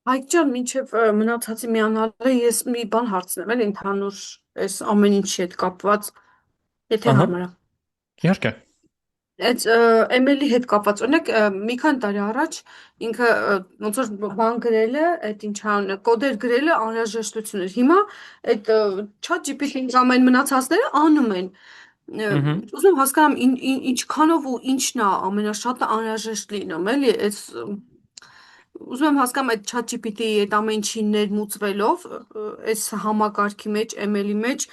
Հայկ ջան, մինչև մնացածի միանալը ես մի բան հարցնեմ, էլ ընդհանուր այս ամեն ինչի հետ կապված, եթե Ահա, հարմար է։ իհարկե։ Այդ Էմելի հետ կապված, օրինակ մի քանի տարի առաջ ինքը ոնց որ բան գրել է, այդ ինչ անունը, կոդեր գրել է անհրաժեշտություն էր։ Հիմա այդ ChatGPT-ին կամ այն մնացածները անում են։ Ը, Ահա, Ուզում եմ հասկանամ ինչքանով ու ինչն է ամենաշատը անհրաժեշտ լինում, էլի, այս ուզում եմ հասկանամ այդ ChatGPT-ի այդ ամեն ինչի ներմուծվելով, այս համակարգի մեջ, ML-ի մեջ,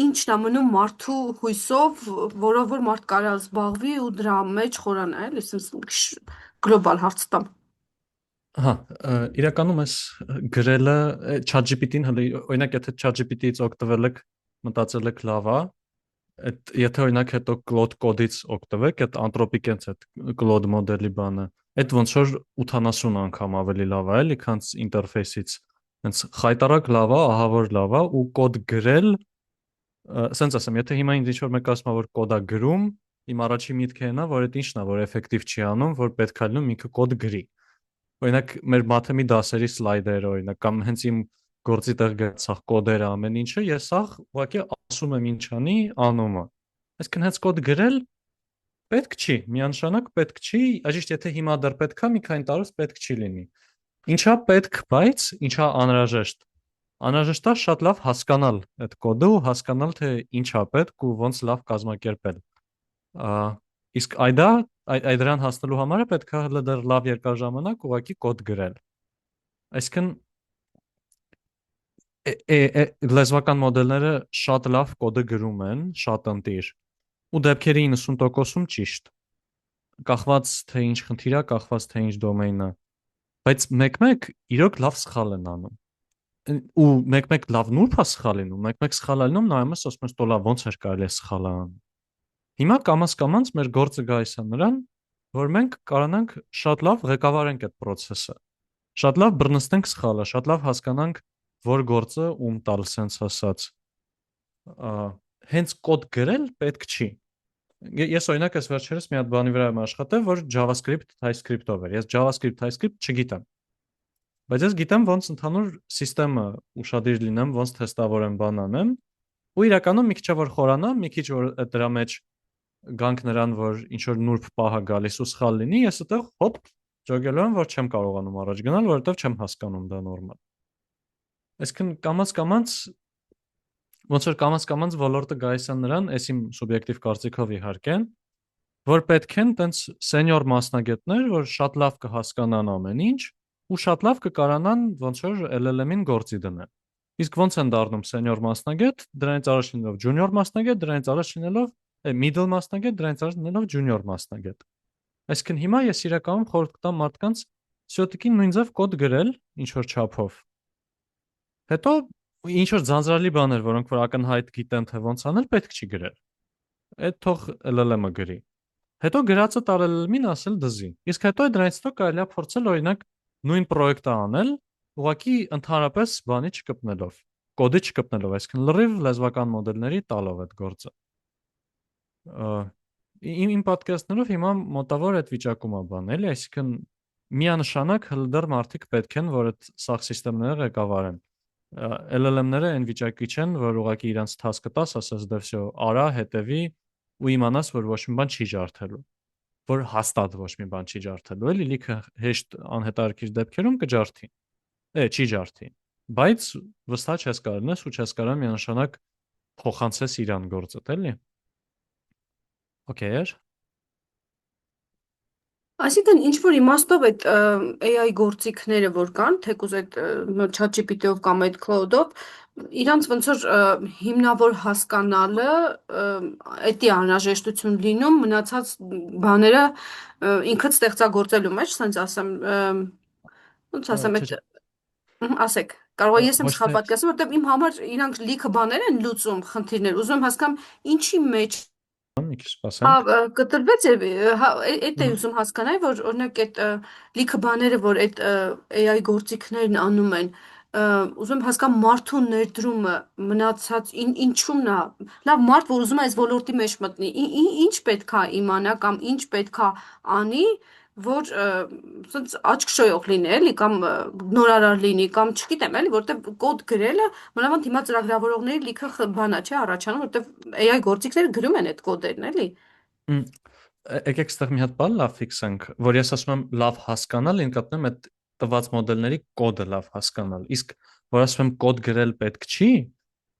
ինչն է մնում մարդու հույսով, որով որ մարդ կարա զբաղվի ու դրա մեջ խորանա, էլի, գլոբալ հարց տամ։ ահա, իրականում էս գրելը ChatGPT-ին հələ օրինակ եթե ChatGPT-ից օգտվել եք, մտածել եք լավ է, այդ եթե օրինակ հետո Claude կոդից օգտվեք, այդ Anthropic-ից այդ Claude մոդելի բանը, այդ ոնց որ 80 անգամ ավելի լավ է, էլի, քան ինտերֆեյսից։ Հենց խայտարակ լավ է, ահա որ լավ է ու կոդ գրել, սենց ասեմ, եթե հիմա ինձ ինչ-որ մեկ ասում է, որ կոդ է գրում, իմ առաջի միտքը այն է, որ այդ ինչն է, որ էֆեկտիվ չի անում, որ պետք է լինում ինքը կոդ գրի։ Օրինակ մեր մաթեմի դասերի սլայդերը, օրինակ, կամ հենց իմ գործի տեղ գցախ կոդերը ամեն ինչը, ես սաղ ուղղակի ասում եմ ինչ անի, անում է։ Այսինքն հենց կոդ գրել պետք չի, միանշանակ պետք չի, այժմ եթե հիմա դեռ պետք է, մի քանի տարուց պետք չի լինի։ Ինչա պետք, բայց ինչա անհրաժեշտ։ Անհրաժեշտ է շատ լավ հասկանալ այդ կոդը ու հասկանալ թե ինչա պետք ու ոնց լավ կազմակերպել։ Ա, Իսկ այդ դրան հասնելու համար է պետք է հələ դեռ լավ երկար ժամանակ ուղղակի կոդ գրել։ Այսինքն լեզվական մոդելները շատ լավ կոդը գրում են, շատ ընտիր, ու դեպքերի 90%-ում ճիշտ, կախված թե ինչ խնդիր է, կախված թե ինչ դոմեյն է, բայց մեկ-մեկ իրոք լավ սխալ են անում։ Ու մեկ-մեկ լավ նուրբ է սխալ լինում, մեկ-մեկ սխալ է լինում, նայում ես ասում ես տոլա ոնց էր կարելի է սխալ անում։ Հիմա կամաց-կամաց մեր գործը գայիս է նրան, որ մենք կարողանանք շատ լավ ղեկավարենք այդ process-ը։ Շատ լավ բռնցնենք սխալը, շատ լավ հասկանանք, որ գործը ում տալ sense ասած։ Ա, Հենց կոդ գրել պետք չի։ Ես օրինակ այս վերջերս մի հատ բանի վրա եմ աշխատել, որ JavaScript TypeScript-ով էր։ Ես JavaScript TypeScript չգիտեմ, բայց ես գիտեմ ոնց ընդհանուր համակարգը ուշադիր լինեմ, ոնց թեստավորեմ, բան անեմ, ու իրականում մի քիչ որ խորանամ, մի քիչ որ դրա մեջ գանք նրան, որ ինչ որ նուրբ պահ է գալիս ու սխալ լինի, ես այդտեղ հոպ ջոգելով եմ, որ չեմ կարողանում առաջ գնալ, որովհետև չեմ հասկանում դա նորմալ։ Այսինքն կամաց-կամաց ոնց որ կամաց-կամաց ոլորտը գայիս է նրան, այս իմ սուբյեկտիվ կարծիքով իհարկե, որ պետք են տենց սենյոր մասնագետներ, որ շատ լավ կհասկանան ամեն ինչ ու շատ լավ կկարանան ոնց որ LLM-ին գործի դնել։ Իսկ ոնց են դառնում սենյոր մասնագետ, դրանից առաջ լինելով ջունիոր մասնագետ, դրանից առաջ լինելով middle մասնագետ, դրանից առաջ լինելով ջունիոր մասնագետ։ Այսինքն հիմա ես իրականում խորհուրդ կտամ մարդկանց все-таки նույն ձև կոդ գրել ինչ որ չափով։ Հետո ինչ որ ձանձրալի բաներ, որոնք որ ակնհայտ գիտեն թե ոնց անել, պետք չի գրել։ Այդ թող LLM-ը գրի։ Հետո գրածը տարել LLM-ին ասել դզի։ Իսկ հետո դրանից հետո կարելի է փորձել օրինակ նույն պրոյեկտը անել, ուղղակի ընդհանրապես բանի չկպնելով, կոդի չկպնելով, այսինքն լրիվ լեզվական մոդելների տալով այդ գործը։ Ա, Իմ պատկերացնելով հիմա մոտավոր այդ վիճակում է բան, էլի, այսինքն միանշանակ հլ դեռ մարդիկ պետք են, որ այդ սաղ համակարգները ղեկավարեն։ LLM-ները այն վիճակի չեն, որ ուղղակի իրանց task-ը տաս, ասես դե վсё, արա, հետևի ու իմանաս, որ ոչ մի բան չի ջարդելու, որ հաստատ ոչ մի բան չի ջարդելու, էլի լիքը հեշտ անհետաքրքիր դեպքերում կջարդի։ Չի ջարդի։ Բայց վստահ չես կարողանաս ու չես կարող միանշանակ փոխանցես իրան գործը, էլի։ Okay, Այսինքն ինչ որ իմաստով այդ AI գործիքները որ կան, թեկուզ այդ ChatGPT-ով կամ այդ Claude-ով, իրանց ոնց որ հիմնավոր հասկանալը էդի անհրաժեշտություն լինում մնացած բաները ինքդ ստեղծագործելու մեջ, ասենց ասեմ, ոնց ասեմ, չէ, այդ ասեք, կարող է ես եմ ոչ սխալ թե պատկերացնում, որովհետև իմ համար իրանք լիքը բաներ են լուծում խնդիրներ, ուզում եմ հասկանամ ինչի մեջ մի քիչ սպասենք։ կտրվեց եւ էդ է Ահա, ուզում հասկանալ, որ օրինակ այդ լիքը բաները, որ այդ AI գործիքներն անում են, ուզում եմ հասկանալ մարդու ներդրումը մնացած ինչումն է։ Լավ, մարդ, որ ուզում է այս ոլորտի մեջ մտնի, ինչ պետքա իմանա կամ ինչ պետքա անի, որ ասենց աչք շոյող լինի, էլի, կամ նորարար լինի, կամ չգիտեմ, էլի, որտեվ կոդ գրելը մանավանդ հիմա ծրագրավորողների լիքը բանա չէ առաջանում, որտեվ AI գործիքները գրում են այդ կոդերն, էլի։ Մ, Եկեք ստեղ մի հատ բան լավ ֆիքսենք, որ ես ասում եմ լավ հասկանալ, ինքնատեմ այդ տված մոդելների կոդը լավ հասկանալ։ Իսկ որ ասում եմ կոդ գրել պետք չի,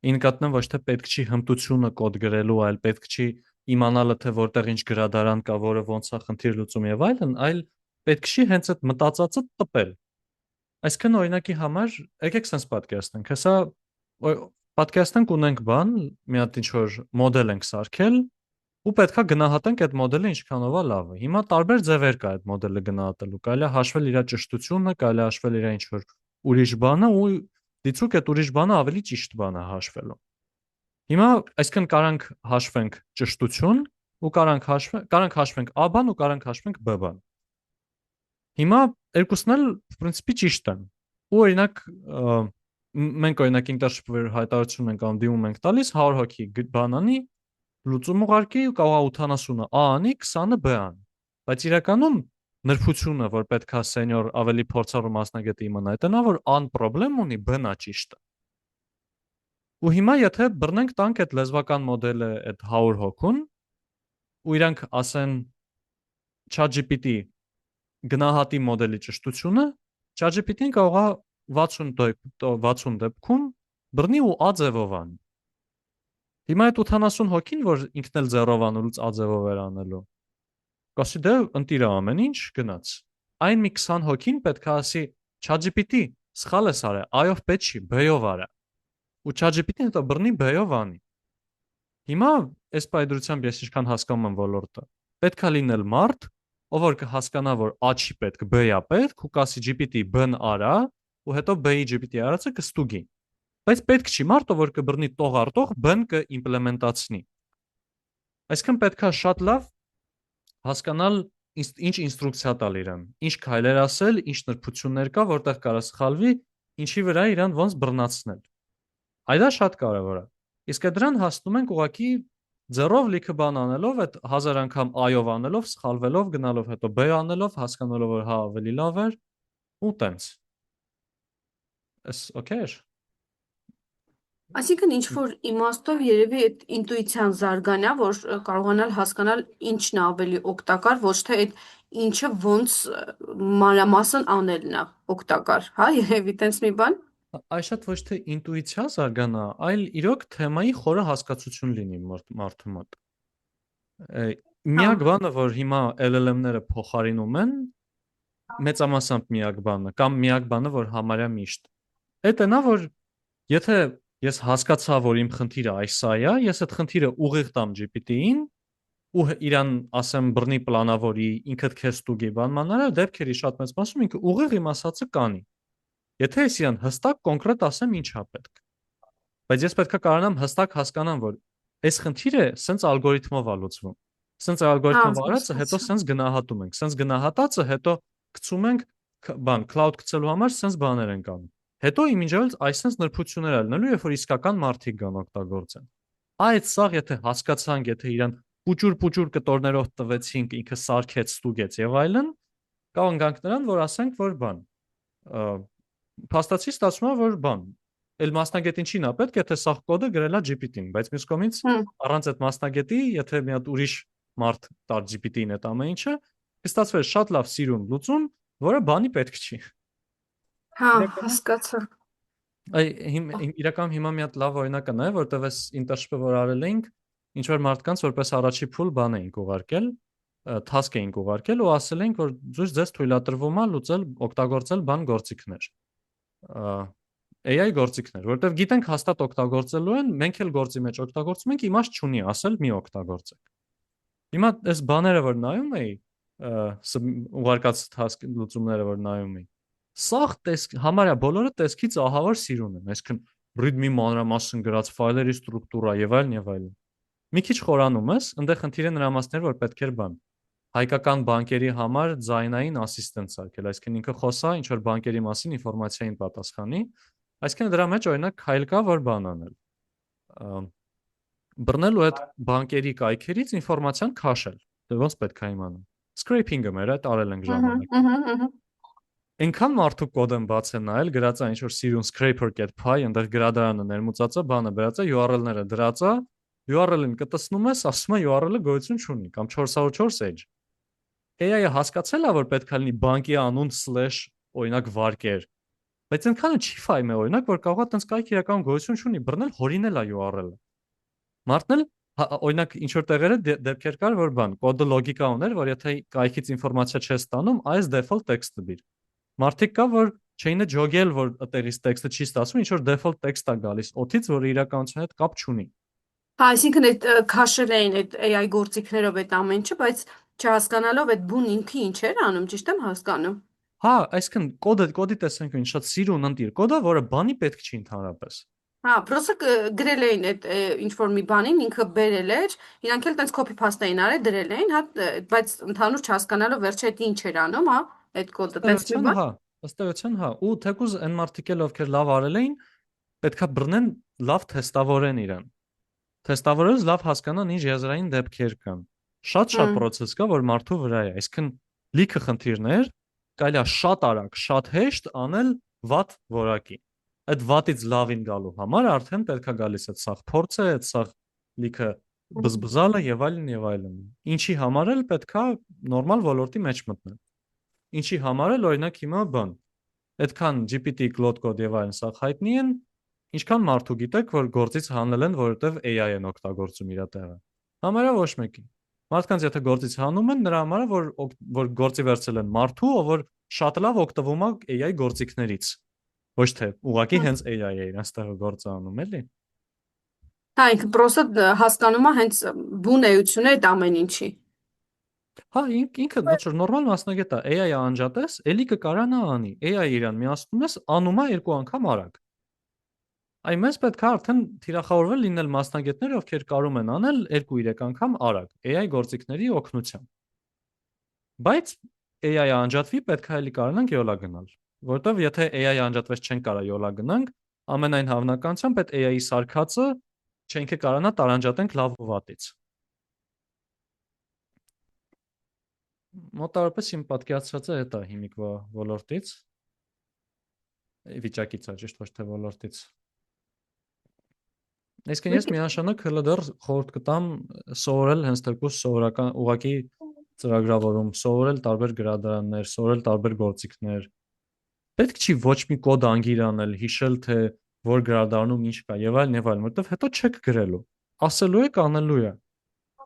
ինքնատեմ ոչ թե պետք չի հմտությունը կոդ գրելու, այլ պետք չի իմանալը թե որտեղ ինչ գրադարան կա, որը ոնց է խնդիր լուծում եւ այլն, այլ պետք չի հենց այդ մտածածը տպել։ Այսինքն օրինակի համար եկեք sense պատկերացնենք։ Հեսա պատկերացնենք ունենք բան, մի հատ ինչ որ մոդել ենք սարքել ու պետքա գնահատենք այդ մոդելը ինչքանով է լավը։ Հիմա տարբեր ձևեր կա այդ մոդելը գնահատելու։ Կարելի է հաշվել իր ճշտությունը, կարելի է հաշվել իր ինչ որ ուրիշ բանը ու դիցուք այդ ուրիշ բանը ավելի ճիշտ բան է հաշվելու։ Հիմա այսինքն կարանք հաշվենք ճշտություն ու կարանք հաշվենք A բան ու կարանք հաշվենք B բան։ Հիմա երկուսն էլ պրինցիպի ճիշտ են։ Ու օրինակ մենք օրինակ ինտերշիպեր հայտարարություն ենք անում, դիմում ենք տալիս 100 հոգի բանանի լուծում ուղարկի ու կարող է 80-ը A անի, 20-ը B անի։ Բայց իրականում նրբությունը, որ պետքա սենյոր ավելի փորձառու մասնագետը իմանա, դա նա որ A-ն խնդրեմ ունի, B-ն է ճիշտը։ Ու հիմա եթե բռնենք տանք այդ լեզվական մոդելը այդ 100 հոգուն ու իրանք ասեն ChatGPT գնահատի մոդելի ճշտությունը, ChatGPT-ն կարող է 60 դեպքում բռնի ու A ձևով անի։ Հիմա այդ 80 հոգին, որ ինքն էլ ձեռով անելուց A ձևով էր անելու, կասի դե ընտիր ամեն ինչ գնաց։ Այն մի 20 հոգին պետք է ասի ChatGPT սխալ ես արել, A-ով պետք չի, B-ով արա։ Ու ChatGPT-ն հետո բռնի B-ով անի։ Հիմա այս պայդրությամբ ես ինչքան հասկանում եմ ոլորտը, պետք է լինել մարդ, ով որ կհասկանա, որ A չի պետք, B-ը է պետք, ու կասի GPT B-ն արա, ու հետո B-ի GPT արածը կստուգի։ Բայց պետք չի մարդ, ով որ կբռնի տող արտող B-ն կիմպլեմենտացնի։ Այսինքն պետք է շատ լավ հասկանալ ինչ ինստրուկցիա տալ իրան, ինչ քայլեր ասել, ինչ նրբություններ կա, որտեղ կարա սխալվի, ինչի վրա իրան ոնց բռնացնել։ Այդ շատ կարևոր է։ Իսկ դրան հասնում ենք ուղղակի ձեռով լիքը բան անելով, այդ 1000 անգամ A-ով անելով, սխալվելով, գնալով հետո B անելով, հասկանալով որ հա ավելի լավ էր ու տենց։ Էս օքեյ է։ Այսինքն ինչ որ իմաստով երևի այդ ինտուիցիան զարգանա, որ կարողանալ հասկանալ ինչն է ավելի օգտակար, ոչ թե այդ ինչը ոնց մանրամասն անելն է օգտակար, հա, երևի տենց մի բան։ Այս շատ ոչ թե ինտուիցիա զարգանա, այլ իրոք թեմայի խորը հասկացություն լինի մարդու մոտ։ Հա, Միակ բանը, որ հիմա LLM-ները փոխարինում են, մեծամասամբ միակ բանը, կամ միակ բանը, որ համարյա միշտ։ Դա նա, որ եթե ես հասկացա, որ իմ խնդիրը այսա է, ես այդ խնդիրը ուղիղ տամ GPT-ին ու իրան ասեմ բռնի պլանավորի, ինքդ քեզ ստուգի բան մանարը, դեպքերի շատ մեծ մասում ինքը ուղիղ իմ ասածը կանի։ Եթե ես իրան հստակ կոնկրետ ասեմ ինչ է պետք։ Բայց ես պետքա կարողանամ հստակ հասկանամ, որ այս խնդիրը սենց ալգորիթմով է լուծվում։ Սենց հա, ալգորիթմով արածը հետո սենց գնահատում ենք։ Սենց գնահատածը հետո գցում ենք բան, cloud գցելու համար սենց բաներ ենք անում։ Հետո իմիջիայլից այսպես նրբություններ ալնելու, երբ որ իսկական մարդիկ կան օգտագործեն։ Այդ սաղ եթե հասկացանք, եթե իրան պուճուր կտորներով տվեցինք, ինքը սարքեց, ստուգեց եւ այլն, կարող ենք նրան, որ ասենք, որ բան, փաստացի ստացվում է, որ բան, էլ մասնագետին չի նա պետք, եթե սաղ կոդը գրելա GPT-ին, բայց մյուս կողմից առանց այդ մասնագետի, եթե մի հատ ուրիշ մարդ տար GPT-ին այդ ամեն ինչը, կստացվեր շատ լավ սիրուն լուծում, որը բանի պետք չի։ հա, հասկացա։ Իրականում հիմա մի հատ լավ օրինակ է նաև, որտեղ այս ինտերշիպը որ արել էինք, ինչ որ մարդկանց որպես առաջի փուլ բան էինք ուղարկել, task էինք ուղարկել ու ասել էինք, որ ձեզ թույլատրվում է լուծել, օգտագործել բան գործիքներ։ AI գործիքներ, որտեղ գիտենք հաստատ օգտագործելու են, մենք էլ գործի մեջ օգտագործում ենք, իմաստ չունի ասել մի օգտագործեք։ Հիմա այս բաները որ նայում էի, ուղարկած task լուծումները որ նայում էի, սաղ համարյա բոլորը տեսքից ահավոր սիրուն են, այսինքն readme մանրամասն գրած ֆայլերի ստրուկտուրա եւ այլն եւ այլն։ Մի քիչ խորանում ես, այնտեղ խնդիրը նրա մասն էր, որ պետք էր բան հայկական բանկերի համար ձայնային ասիստենտ սարքել, այսինքն ինքը խոսա ինչ որ բանկերի մասին ինֆորմացիային պատասխանի, այսինքն դրա մեջ օրինակ քայլ կա, որ բան անել։ Բռնելու այդ բանկերի կայքերից ինֆորմացիան քաշել։ Դե ոնց պետք է իմանամ։ Scraping-ը մեր այդ արել ենք Ահա, ժամանակ։ ահա, ահա։ Այնքան մարդու կոդ են բաց են նայել, գրած է ինչ որ սիրուն scraper.py, այնտեղ գրադարանը ներմուծած է, բանը վերած է, URL-ները դրած է, URL-ին կտցնում ես, ասում է URL-ը գոյություն չունի կամ 404 edge։ AI-ը հասկացել է, որ պետք է լինի բանկի անուն slash օրինակ վարկեր, բայց այնքանը չի ֆայմ է օրինակ, որ կարող է տենց կայք իրական գոյություն չունի, բռնել հորինել է URL-ը։ Մարդն էլ օրինակ ինչ որ տեղերը դեպքեր կար, որ բան, կոդը լոգիկա ուներ, որ եթե կայքից ինֆորմացիա չես ստանում, այս default text-ը բիր։ Մարդիկ կա, որ չէինը ջոգել, որ այդտեղից տեքստը չի ստացվում, ինչ որ default text է գալիս, օթից, որ իրականության հետ կապ չունի։ Հա, այսինքն այդ քաշել էին այդ AI գործիքներով այդ ամեն ինչը, բայց չհասկանալով այդ բուն ինքը ինչ էր անում, ճիշտ եմ հասկանում։ Հա, այսինքն կոդի տեսանկյունից շատ սիրուն ընտիր կոդ է, որը բանի պետք չի ընդհանրապես։ Հա, պրոսը գրել էին այդ ինչ որ մի բանին, ինքը բերել էր, իրանք էլ տենց copy paste էին արել, դրել էին, հա, բայց ընդհանուր չհասկանալով վերջը այդ ինչ էր անում, հա, այդ կոդը, տենց մի Ըստ բան։ հա, ըստ հա, ու թեկուզ այն մարդիկ էլ ովքեր լավ արել էին, պետքա բռնեն լավ թեստավորեն իրան։ Թեստավորելուց լավ հասկանան ինչ եզրային դեպքեր կան։ Շատ Հմ, process կա, որ մարդու վրա է, այսինքն լիքը խնդիրներ կարելի է շատ արագ, շատ հեշտ անել վատ որակի։ Այդ վատից լավին գալու համար արդեն պետքա գալիս այդ սաղ փորձը, այդ սաղ լիքը բզբզալը եւ այլն եւ այլն։ Ինչի համար էլ պետքա նորմալ ոլորտի մեջ մտնել։ Ինչի համար էլ օրինակ հիմա բան, այդքան GPT, Claude Code եւ այլն սա հայտնի են, ինչքան մարդու գիտեք, որ գործից հանել են, որովհետեւ AI են օգտագործում իր տեղը։ Համարյա ոչ մեկի։ Մարդկանց եթե գործից հանում են, նրա համար է, որ գործի վերցել են մարդու, ով որ շատ լավ օգտվում է AI գործիքներից։ Ոչ թե ուղղակի հմ։ հենց AI է իրենց տեղը գործը անում, էլի։ Հա, ինքը պրոսը հասկանում է հենց բուն էությունը այդ ամեն ինչի։ Հա, ինքը ոչ որ նորմալ մասնագետ է, AI-ը անջատես, էլի կկարա նա անի։ AI-ը իրան միացնում ես, անում է երկու անգամ արագ։ Այ մեզ պետք է արդեն թիրախավորվել լինել մասնագետներ, ովքեր կարում են անել 2-3 անգամ արագ AI գործիքների օգնությամբ։ Բայց AI-ը անջատվի, պետք է էլի կարողանանք յոլա գնալ, որովհետև եթե AI-ը անջատվեց չեն կարա յոլա գնանք, ամենայն հավանականությամբ այդ AI-ի սարքածը չենք կարողանա տարանջատենք լավ ու վատից։ Մոտավորապես իմ պատկերացրածը դա հիմիկ ոլորտից, վիճակից է, ճիշտ ոչ թե ոլորտից։ Այսինքն ես միանշանակ հələ դեռ խորհուրդ կտամ սովորել հենց դեպքում սովորական ուղակի ծրագրավորում, սովորել տարբեր գրադարաններ, սովորել տարբեր գործիքներ։ Պետք չի ոչ մի կոդ անգիր անել, հիշել թե որ գրադարանում ինչ կա եւ այլն, որովհետեւ հետո չեք գրելու։ Ասելու եք, անելու է։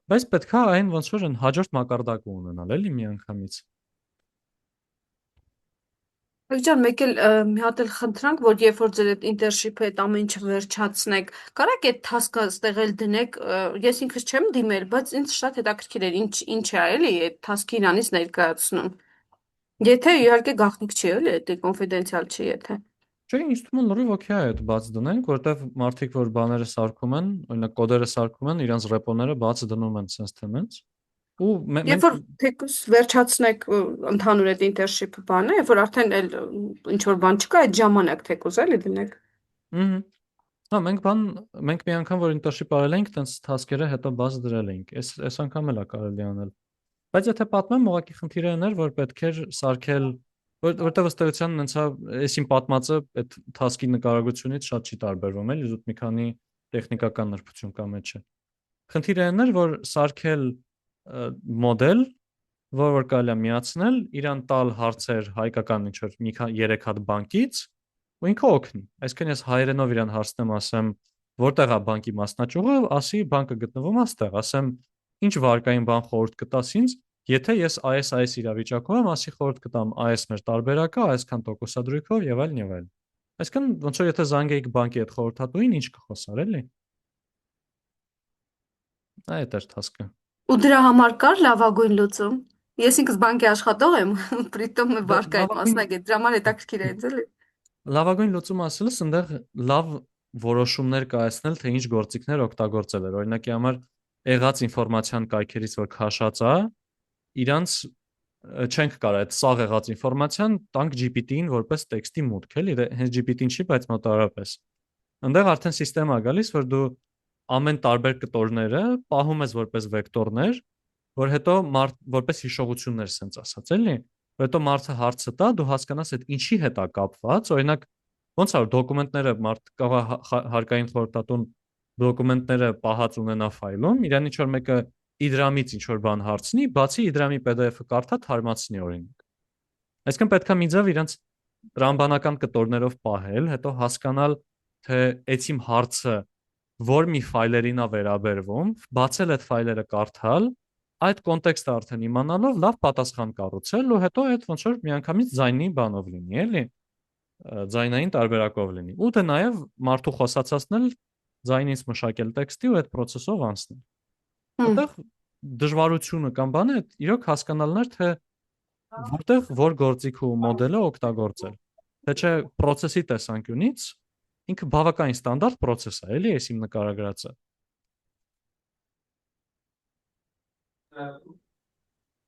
Բայց պետքա այն ոնց որ են հաջորդ մակարդակը ունենալ, էլի միանգամից։ Ջան, մեկ էլ մի հատ էլ խնդրանք, որ երբ որ ձեր այդ internship-ը այդ ամեն ինչը վերջացնեք, կարաք այդ task-ը ստեղել դնեք, ես ինքս չեմ դիմել, բայց ինձ շատ հետաքրքիր էր, ինչ է էլի այդ task-ը իրանից ներկայացնում։ Եթե իհարկե գաղտնիք չի, էլի, դա կոնֆիդենցիալ չի, եթե։ Չէ, ինձ թվում է լրիվ օքեյ է այդ բաց դնենք, որտեվ մարդիկ որ բաները սարքում են, օրինակ կոդերը սարքում են, իրանց ռեպոները բաց դնում են sense թե sense։ Ու Երբ մենք որ թեկուզ վերջացնեք ընդհանուր այդ internship-ը բանը, երբ որ արդեն էլ ինչ որ բան չկա, այդ ժամանակ թեկուզ էլի դնեք։ Մհմ։ Հա, մենք մի անգամ որ internship արել ենք, տենց task-երը հետո բաց դրել ենք։ Այս անգամ էլ է կարելի անել։ Բայց եթե պատմեմ, ուղղակի խնդիրը այն էր, որ պետք էր սարքել, որտեղ ըստ էության հենցա այսին պատմածը այդ task-ի նկարագրությունից շատ չի տարբերվում, էլի զուտ մի քանի տեխնիկական նրբություն կա մեջը։ Խնդիրը այն էր, որ սարքել մոդել, որ կարելի է միացնել, իրան տալ հարցեր հայկական ինչ որ մի 3 հատ բանկից ու ինքը օգնի։ Այսինքն ես հայերենով իրան հարցնեմ, ասեմ, որտեղ է բանկի մասնաճյուղը, ասի բանկը գտնվում է այստեղ, ասեմ, ինչ վարկային բան խորհուրդ կտաս ինձ, եթե ես այս իրավիճակում եմ, ասի խորհուրդ կտամ այս մեր տարբերակը, այսքան տոկոսադրույքով եւ այլն եւ այլն։ Այսինքն ոնց որ եթե զանգեիք բանկի այդ խորհրդատուին, ինչ կխոսար, էլի։ Այդ էր task-ը։ Ու դրա համար կար լավագույն լուծում։ Ես ինքս բանկի աշխատող եմ, պրիտոմ վարկայի Լավագույն մասնագետ, դրա համար հետաքրքիր է ինձ էլի։ լավագույն լուծումը ասելս այնտեղ լավ որոշումներ կայացնել, թե ինչ գործիքներ օգտագործել էր։ Օրինակի համար եղած ինֆորմացիան կայքերից որ քաշած է, իրանց չենք կարող այդ սաղ եղած ինֆորմացիան տանք GPT-ին որպես տեքստի մուտք, էլի, հենց GPT-ին չի, բայց մոտավորապես։ Այնտեղ արդեն համակարգ է գալիս, որ դու ամեն տարբեր կտորները պահում ես որպես վեկտորներ, որ հետո որպես հիշողություններ սենց ասած, էլի, որ հետո մարդը հարցը տա, դու հասկանաս այդ ինչի հետ է կապված, օրինակ ոնց է որ դոկումենտները մարդ կարող է հարկային խորհրդատուն դոկումենտները պահած ունենա ֆայլում, իրան ինչ որ մեկը իդրամից ինչ որ բան հարցնի, բացի իդրամի PDF-ը կարդա թարմացնի օրինակ։ Այսինքն պետքա մի ձև իրանց տրամբանական կտորներով պահել, հետո հասկանալ, թե այս իմ հարցը որ մի ֆայլերին է վերաբերվում, բացել այդ ֆայլերը կարդալ, այդ կոնտեքստը արդեն իմանալով լավ պատասխան կառուցել ու հետո այդ ոնց որ միանգամից ձայնի բանով լինի, էլի, ձայնային տարբերակով լինի։ Ու դե նաև մարդու խոսացածն էլ ձայնից մշակել տեքստի ու այդ process-ով անցնել։ Այդտեղ դժվարությունը կամ բանը իրոք հասկանալն էր, թե որտեղ որ գործիք ու մոդելը օգտագործել։ Թե չէ process-ի տեսանկյունից ինքը բավականին ստանդարտ process է, էլի, այս իմ նկարագրածը։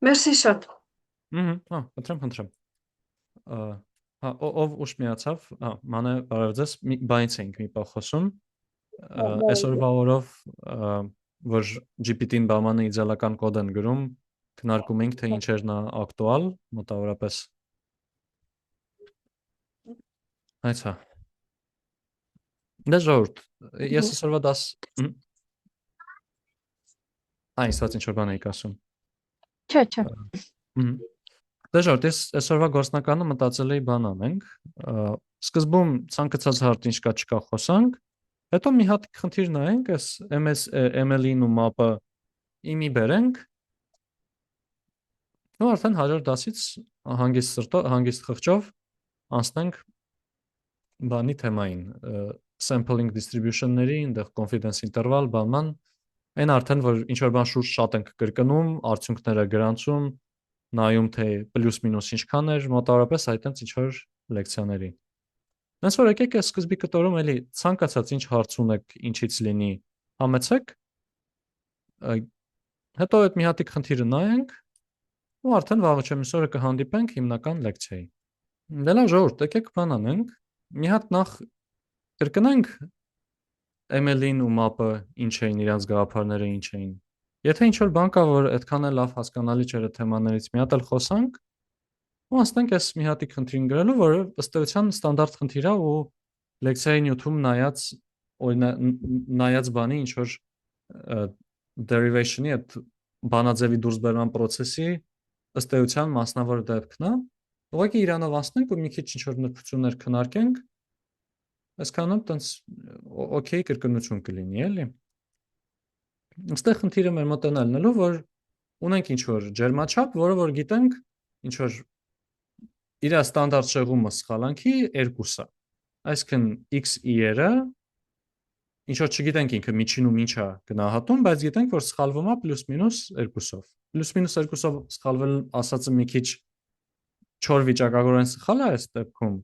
Մերսի շատ։ Խնդրեմ։ Հա, ով ուշ միացավ, մանե բարև ձեզ, բանից էինք մի պահ խոսում, այսօրվա օրով, որ GPT-ն բամանը իդեալական կոդ են գրում, քննարկում ենք, թե ինչերն է ակտուալ, մոտավորապես։ Այս հա։ Դե ժողովուրդ, ես այսօրվա 10 այս ինչ որ բան էի ասում։ Չէ։ Դե ժողովուրդ, ես այսօրվա գործնականը մտածել էի բան անենք, սկզբում ցանկացած հարց ինչ կա չկա խոսանք, հետո մի հատ խնդիր նայենք, այս ML-ին ու map-ը իմի բերենք, ու արդեն հաջորդ դասից հանգիստ խղճով անցնենք բանի թեմային, sampling distribution-ների, այնտեղ confidence interval, բանման, այն արդեն որ ինչ որ բան շուրջ շատ ենք կրկնում, արդյունքները գրանցում, նայում թե պլյուս մինուս ինչքան էր, մոտավորապես այդտենց ինչ որ լեկցիաների։ Դες որ եկեք այս սկզբի կտորում էլի ցանկացած ինչ հարց ունեք, ինչից լինի, համեցեք, հետո այդ մի հատիկ խնդիրը նայենք, ու արդեն վաղը չէ միսօրը կհանդիպենք հիմնական լեկցիայի։ Դե լավ ժողովուրդ, եկեք բան անենք, մի հատ նախ կրկնենք ML-ին ու map-ը ինչ էին, իրանց գաղափարները ինչ էին։ Եթե ինչ որ բան կա, որ այդքան է լավ հասկանալի չէ այդ թեմաներից, մի հատ էլ խոսանք, ու ասենք այս մի հատիկ խնդրին գրելու, որը ըստ էության ստանդարտ խնդիր է ու լեկցիայի նյութում նայած բանի ինչ որ derivation-ի այդ բանաձևի դուրսբերման process-ի ըստ էության մասնավոր դեպքն է։ Ուղղակի իրանով անցնենք ու մի քիչ ինչ որ նրբություններ քննարկենք, այսքանում տենց օքեյ կրկնություն կլինի, էլի։ Այստեղ խնդիրը մեր մոտենալն է, որ ունենք ինչ որ ջերմաչափ, որը որ գիտենք ինչ որ իր ստանդարտ շեղումը սխալանքի 2-ը։ Այսինքն x-ը ինչ որ չգիտենք ինքը միջինում ինչ է գնահատում, բայց գիտենք որ սխալվում է պլյուս մինուս 2-ով։ Պլյուս մինուս 2-ով սխալվել ասածը մի քիչ չոր վիճակագրորեն սխալ է այս դեպքում։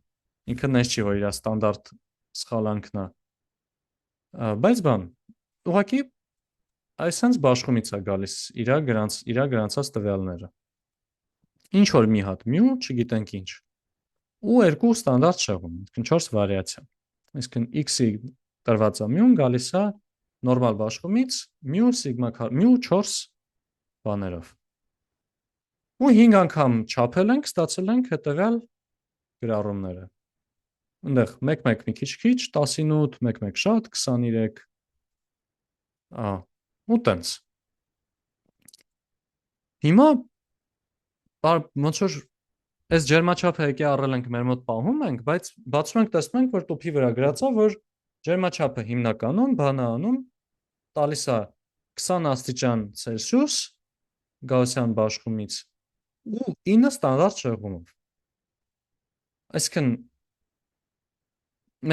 Ինքը նես չի որ իր ստանդարտ սխալանքն է։ Բայց բան, ուղղակի այսպես բաշխումից է գալիս իր գրանցած տվյալները։ Ինչ որ մի հատ մյու, չգիտենք ինչ։ Ու երկու ստանդարտ շեղում, այսինքն 4 վարիացիա։ Այսինքն x-ի տրված է մյուն գալիս է նորմալ բաշխումից մյու սիգմա մյու 4 բաներով։ Ու 5 անգամ չափել ենք, ստացել ենք հետևյալ գրառումները։ Այնտեղ 1-1 մի քիչ, 18, 1-1 շատ, 23 ու տենց։ Հիմա ոնց որ այս ջերմաչափը եկե առել ենք մեր մոտ պահում ենք, բայց բացում ենք տեսնում ենք, որ տուփի վրա գրած է, որ ջերմաչափը հիմնականում բանը անում տալիս է 20 աստիճան Ցելսիուս գաուսյան բաշխումից ու 9 ստանդարտ շեղումով։ Այսինքն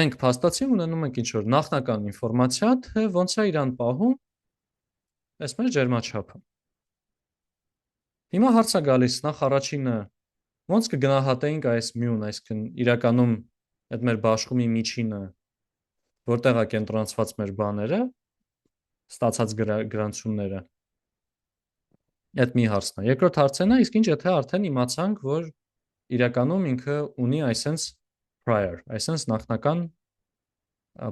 մենք փաստացի ունենում ենք ինչ որ նախնական ինֆորմացիա, թե ոնց է իրան պահում այս մեր ջերմաչափը։ Հիմա հարց է գալիս նախ առաջինը ոնց կգնահատեինք այս մյուն, այսինքն իրականում այդ մեր բաշխումի միջինը որտեղ է կենտրոնացված մեր բաները, ստացած գրանցումները։ Այդ մի հարցն է։ Երկրորդ հարցն է, իսկ ինչ եթե արդեն իմացանք, որ իրականում ինքը ունի այսպես prior, այսպես նախնական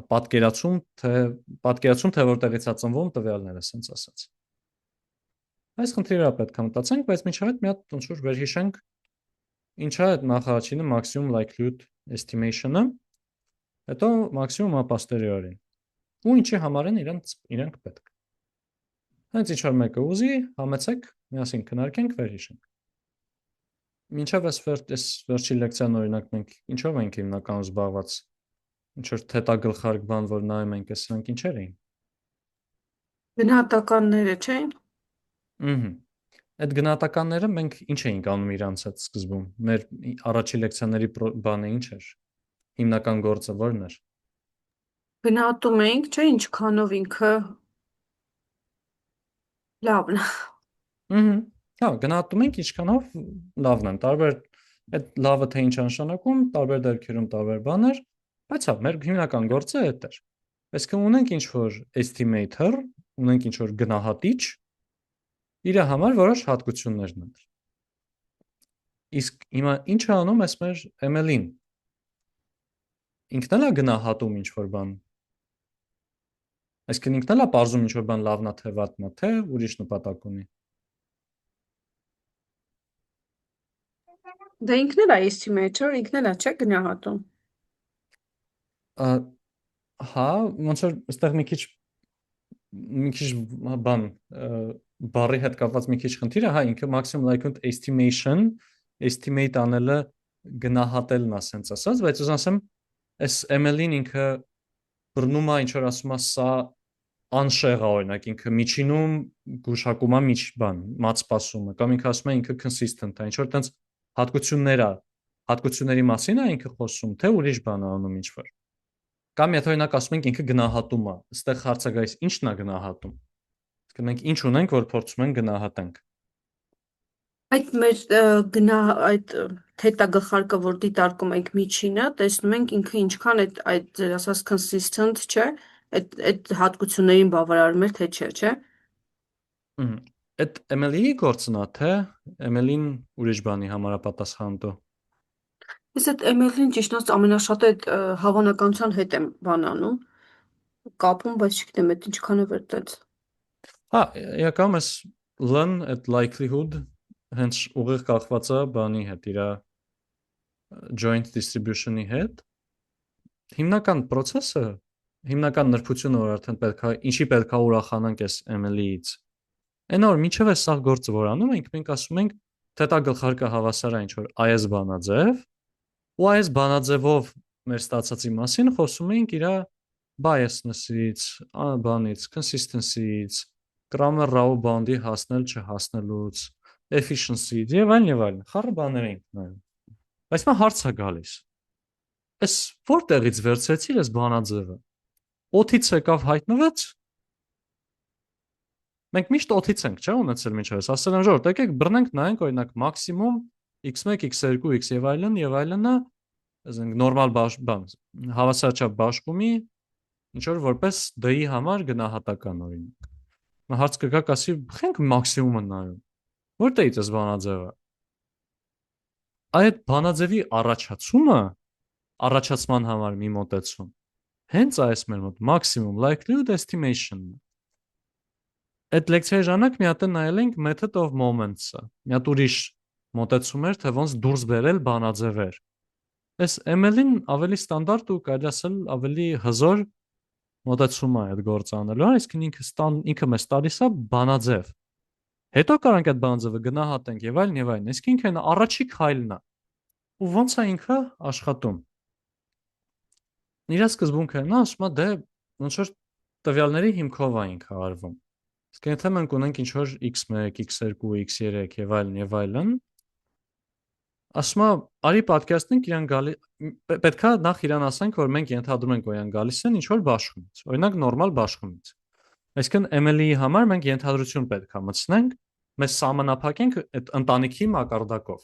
պատկերացում, թե որտեղից է ծնվում տվյալները, ասենց ասած։ Այս խնդիրը պետք է մտածենք, բայց մինչև այդ մի հատ ոնց որ վերհիշենք ինչա է նախարարինը maximum likelihood estimation-ը, հետո maximum a posteriori-ն։ Ու ինչի համար են իրենք պետք։ Հենց ինչ որ մեկը ուզի, համեցեք, միասին քննարկենք, վերհիշենք։ Մինչև այս վերջի լեկցիան օրինակ մենք ինչով ենք հիմնականում զբաղված։ Ինչ որ թետագլխարկ բան, որ նայում ենք, սրանք ինչեր էին։ Գնահատականները չէ՞ն։ Ահա։ Այդ գնահատականները մենք ինչ էինք անում իրանց այդ սկզբում։ Մեր առաջի լեկցիաների բանը ինչ էր։ Հիմնական գործը ո՞րն էր։ Գնահատում էինք, չէ՞, ինչքանով ինքը լավն է։ Ահա։ Հա, գնահատում ենք ինչքանով լավն են։ Տարբեր այդ լավը թե ինչ նշանակում, տարբեր դեպքերում տարբեր բաներ, բայց հա, մեր հիմնական գործը այդ էր։ Այսինքն ունենք ինչ որ estimator, ունենք ինչ որ գնահատիչ, իր համար որոշ հատկություններ ուներ։ Իսկ հիմա ինչ է անում այս մեր ML-ին։ Ինքն էլ է գնահատում ինչ որ բան։ Այսինքն ինքն էլ է բարձում ինչ որ բան լավն է թե վատն է, թե ուրիշ նպատակ ունի։ Դա ինքն էլ է estimator, ինքն էլ է, չէ՞, գնահատում։ Հա, ոնց որ այստեղ մի քիչ բան բարի հետ կապված մի քիչ խնդիր է, հա, ինքը maximum likelihood estimation, estimate անելը գնահատելն է, ասենց ասած, բայց ուզում ասեմ, այս ML-ին ինքը բռնում է ինչ որ ասում է, սա անշեղ է օրինակ, ինքը միջինում գուշակում է միջ բան, մած սպասումը, կամ ինքը ասում է ինքը consistent է, ինչ որ տենց հատկությունների մասին է ինքը խոսում, թե ուրիշ բան է անում ինչ որ։ Կամ եթե օրինակ ասում ենք ինքը գնահատում է, այստեղ հարցը գայիս ի՞նչն է գնահատում։ Իսկ մենք ինչ ունենք, որ փորձում ենք գնահատենք։ Այդ մեր այդ թետագլխարկը, որ դիտարկում ենք միջինը, տեսնում ենք ինքը ինչքան այդ ձեր ասած consistent չէ, այդ հատկություններին բավարարում է, թե չէ։ Այդ ML-ի գործն է, թե ML-ին ուրիշ բանի համար է պատասխանատու։ Ես այդ ML-ին ճիշտ ասած ամենաշատը այդ հավանականության հետ եմ բանանում, կապում, բայց չգիտեմ այդ ինչքանով է դες։ Հա, իրականում էս learn at likelihood հենց ուղիղ կախված է բանի հետ, իր joint distribution-ի հետ։ Հիմնական process-ը, հիմնական նրբությունը, որ արդեն ինչի պետք է ուրախանանք այս ML-ից։ Այն որ մինչև այս սաղ գործը որ անում ենք, մենք ասում ենք թետագլխարկը հավասար է ինչ որ այս բանաձև, ու այս բանաձևով մեր ստացածի մասին խոսում ենք իր biasness-ից, բանից, consistency-ից, grammar-raw bound-ի հասնել չհասնելուց, efficiency-ից եւ այլն, խառը բաներ ենք նայում։ Բայց նա հարց է գալիս։ Այս որտեղից վերցրեցիր այս բանաձևը։ Օթից եկավ հայտնվեց։ Մենք միշտ օթից ենք, չէ՞, ունեցել մինչև այս։ Ասել են ժողովուրդ, եկեք բռնենք նայենք օրինակ մաքսիմում x1, x2, x եւ այլնը, ասենք նորմալ բան, հավասարաչափ բաշխումի ինչ որ որպես d-ի համար գնահատական օրինակ։ Նա հարց կգա, ասի, խենք մաքսիմումը նայում։ Որտեղից էս բանաձևը։ Այդ բանաձևի առաջացման համար մի մոտեցում։ Հենց այս մեր մոտ maximum likelihood estimation-ն։ Այդ լեկցիայի ժամանակ մի հատ նայել ենք method of moments-ը։ Մի հատ ուրիշ մոտեցում էր, թե ոնց դուրս բերել բանաձևեր։ Այս ML-ին ավելի ստանդարտ ու կարելի ասել ավելի հզոր մոտեցում է այդ գործը անելու, այսինքն ինքը մեզ տալիս է բանաձև։ Հետո կարանք այդ բանաձևը գնահատենք եւ այլն, այսինքն ինքը առաջի քայլն է։ Ու ոնց է ինքը աշխատում։ Իր սկզբունքն է, ասում է դե ոնց որ տվյալների հիմքով է ինքը արվում։ Իսկ եթե մենք ունենք ինչ որ x1, x2, x3 եւ այլն, ասում է, արի պատկերացնենք իրան գալի պետքա նախ իրան ասենք, որ մենք ենթադրում ենք, որ իրան գալիս են ինչ որ բաշխումից, օրինակ նորմալ բաշխումից։ Այսինքն ML-ի համար մենք ենթադրություն պետք է մտցնենք, մեզ սահմանափակենք այդ ընտանիքի մակարդակով։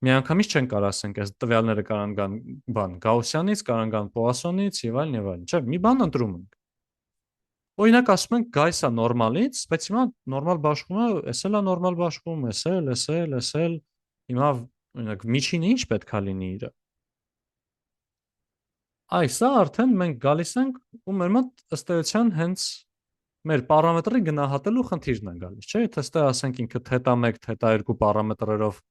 Միանգամից չեն կարող ասենք, այս տվյալները կարան գան բան Գաուսյանից, կարան գան Պոասոնից եւ այլն, չէ՞, մի բան ընտրում ենք։ Օրինակ ասում ենք գայսա նորմալից, բայց հիմա նորմալ բաշխումը, էսել է նորմալ բաշխում, էսել, հիմա օրինակ միջինը ինչ պետքա լինի իր։ Այսա արդեն մենք գալիս ենք ու մեր մոտ ըստ էության հենց մեր պարամետրի գնահատելու խնդիրն է գալիս, չէ՞։ Եթե ստե ասենք ինքը թետա 1, թետա 2 պարամետրերով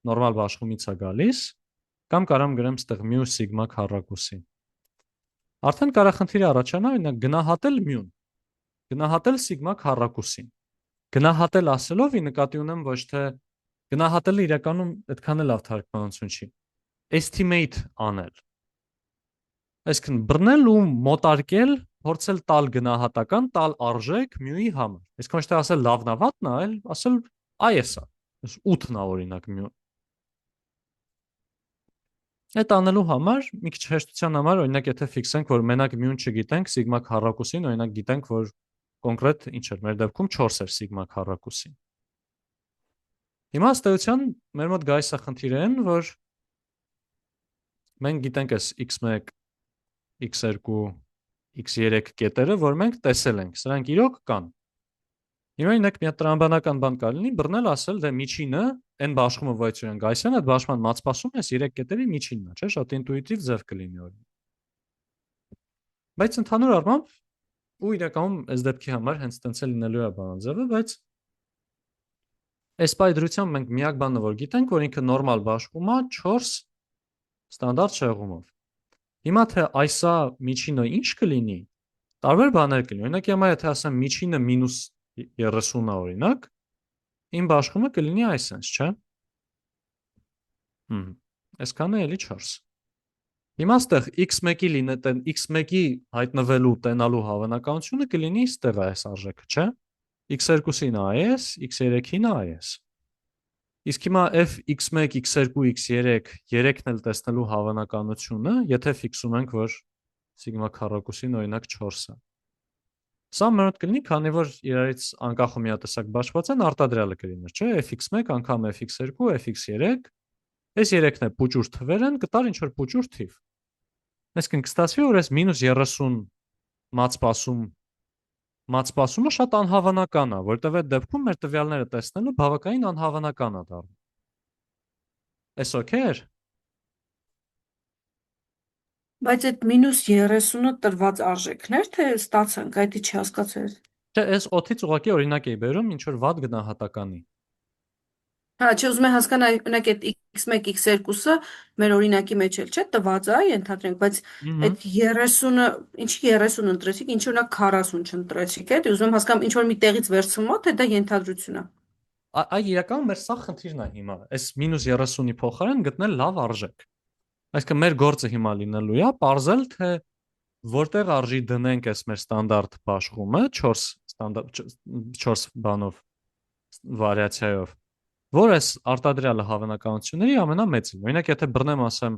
նորմալ բաշխումից է գալիս, կամ կարամ գրեմ ստեղ μ սիգմա քառակուսի։ Արդեն կարա խնդիրը առաջանա, օրինակ գնահատել μ-ն, գնահատել սիգմա քառակուսին։ Գնահատել ասելով ի նկատի ունեմ ոչ թե գնահատելը իրականում այդքան էլ լավ թարգմանություն չի։ Estimate անել։ Այսինքն բռնել ու մոտարկել, փորձել տալ գնահատական, տալ արժեք μ-ի համար։ Այսինքն ոչ թե ասել լավն է, վատն է, այլ ասել այս է։ 8-ն է օրինակ μ։ Այդ անելու համար մի քիչ հեշտության համար օրինակ եթե ֆիքսենք, որ մենակ μ-ն չգիտենք, սիգմա քառակուսին օրինակ գիտենք, որ կոնկրետ ինչ էր, մեր դեպքում 4 էր սիգմա քառակուսին։ Հիմա ըստ էության մեր մոտ գայս է խնդիրը այն, որ մենք գիտենք այս x1, x2, x3 կետերը, որ մենք տեսել ենք, սրանք իրոք կան։ Հիմա ինեք մի հատ տրամաբանական բան կա լինի, բռնել ասել, դե միջինը n բաշխումը վայցուրեն գայսյան, այդ բաշխման մացպասում էս 3 կետերի միջինն է, չէ՞, շատ ինտուիտիվ ձև կլինի օրինակ։ Բայց ընդհանուր առմամբ ու իրականում այս դեպքի համար հենց տենց է լինելու է բանաձևը, բայց այս պայդրությամբ մենք միակ բանը որ գիտենք, որ ինքը նորմալ բաշխում է 4 ստանդարտ շեղումով։ Հիմա թե այսա միջինը ինչ կլինի, տարբեր բաներ կլինի։ Օրինակ հիմա եթե ասեմ միջինը -30 է օրինակ, իմ բաշխումը կլինի այսպես, չէ՞։ Այսքանը էլի 4։ Հիմա ստեղ x1-ի լինել x1-ի հայտնվելու տենալու հավանականությունը կլինի ստեղ այս արժեքը, չէ՞։ x2-ին այս, x3-ին այս։ Իսկ հիմա f x1, x2, x3 երեքն էլ տեսնելու հավանականությունը, եթե ֆիքսում ենք, որ սիգմա քառակուսին օրինակ 4 է։ Սա մեր մոտ կլինի, քանի որ իրարից անկախ ու միատեսակ բաշխված են, արտադրյալը կլիներ, չէ՞, fx1 անգամ fx2, fx3, այս երեքն է փուճուր թվեր են, կտար ինչ որ փուճուր թիվ։ Այսինքն կստացվի, որ այս -30 մացպասումը շատ անհավանական է, որտեղ այդ դեպքում մեր տվյալները տեսնելու բավականին անհավանական է դառնում։ Էս օքեյ է։ Բայց այդ -30-ը տրված արժեքներ, թե ստացանք, այդ չի հասկացել։ Չէ, այս օթից ուղղակի օրինակ էի բերում ինչ որ վատ գնահատականի։ Հա, չէ, ուզում եմ հասկանալ, օրինակ այդ x1, x2-ը մեր օրինակի մեջ էլ չէ, տված է, ենթադրենք, բայց այդ 30-ը, ինչի 30 ընտրեցիք, ինչի օրինակ 40 չընտրեցիք, էլի, ուզում եմ հասկանալ, ինչ որ մի տեղից վերցվում է, թե դա ենթադրություն է։ Այ իրականում մեր սա խնդիրն է հիմա, այս -30-ի փոխարեն գտնել լավ արժեք։ Այսինքն մեր գործը հիմա լինելու է ողջել, թե որտեղ արժի դնենք այս մեր ստանդարտ բաշխումը 4 բանով վարիացիայով, որ այս արտադրյալը հավանականությունների ամենամեծն։ Օրինակ, եթե բռնեմ ասեմ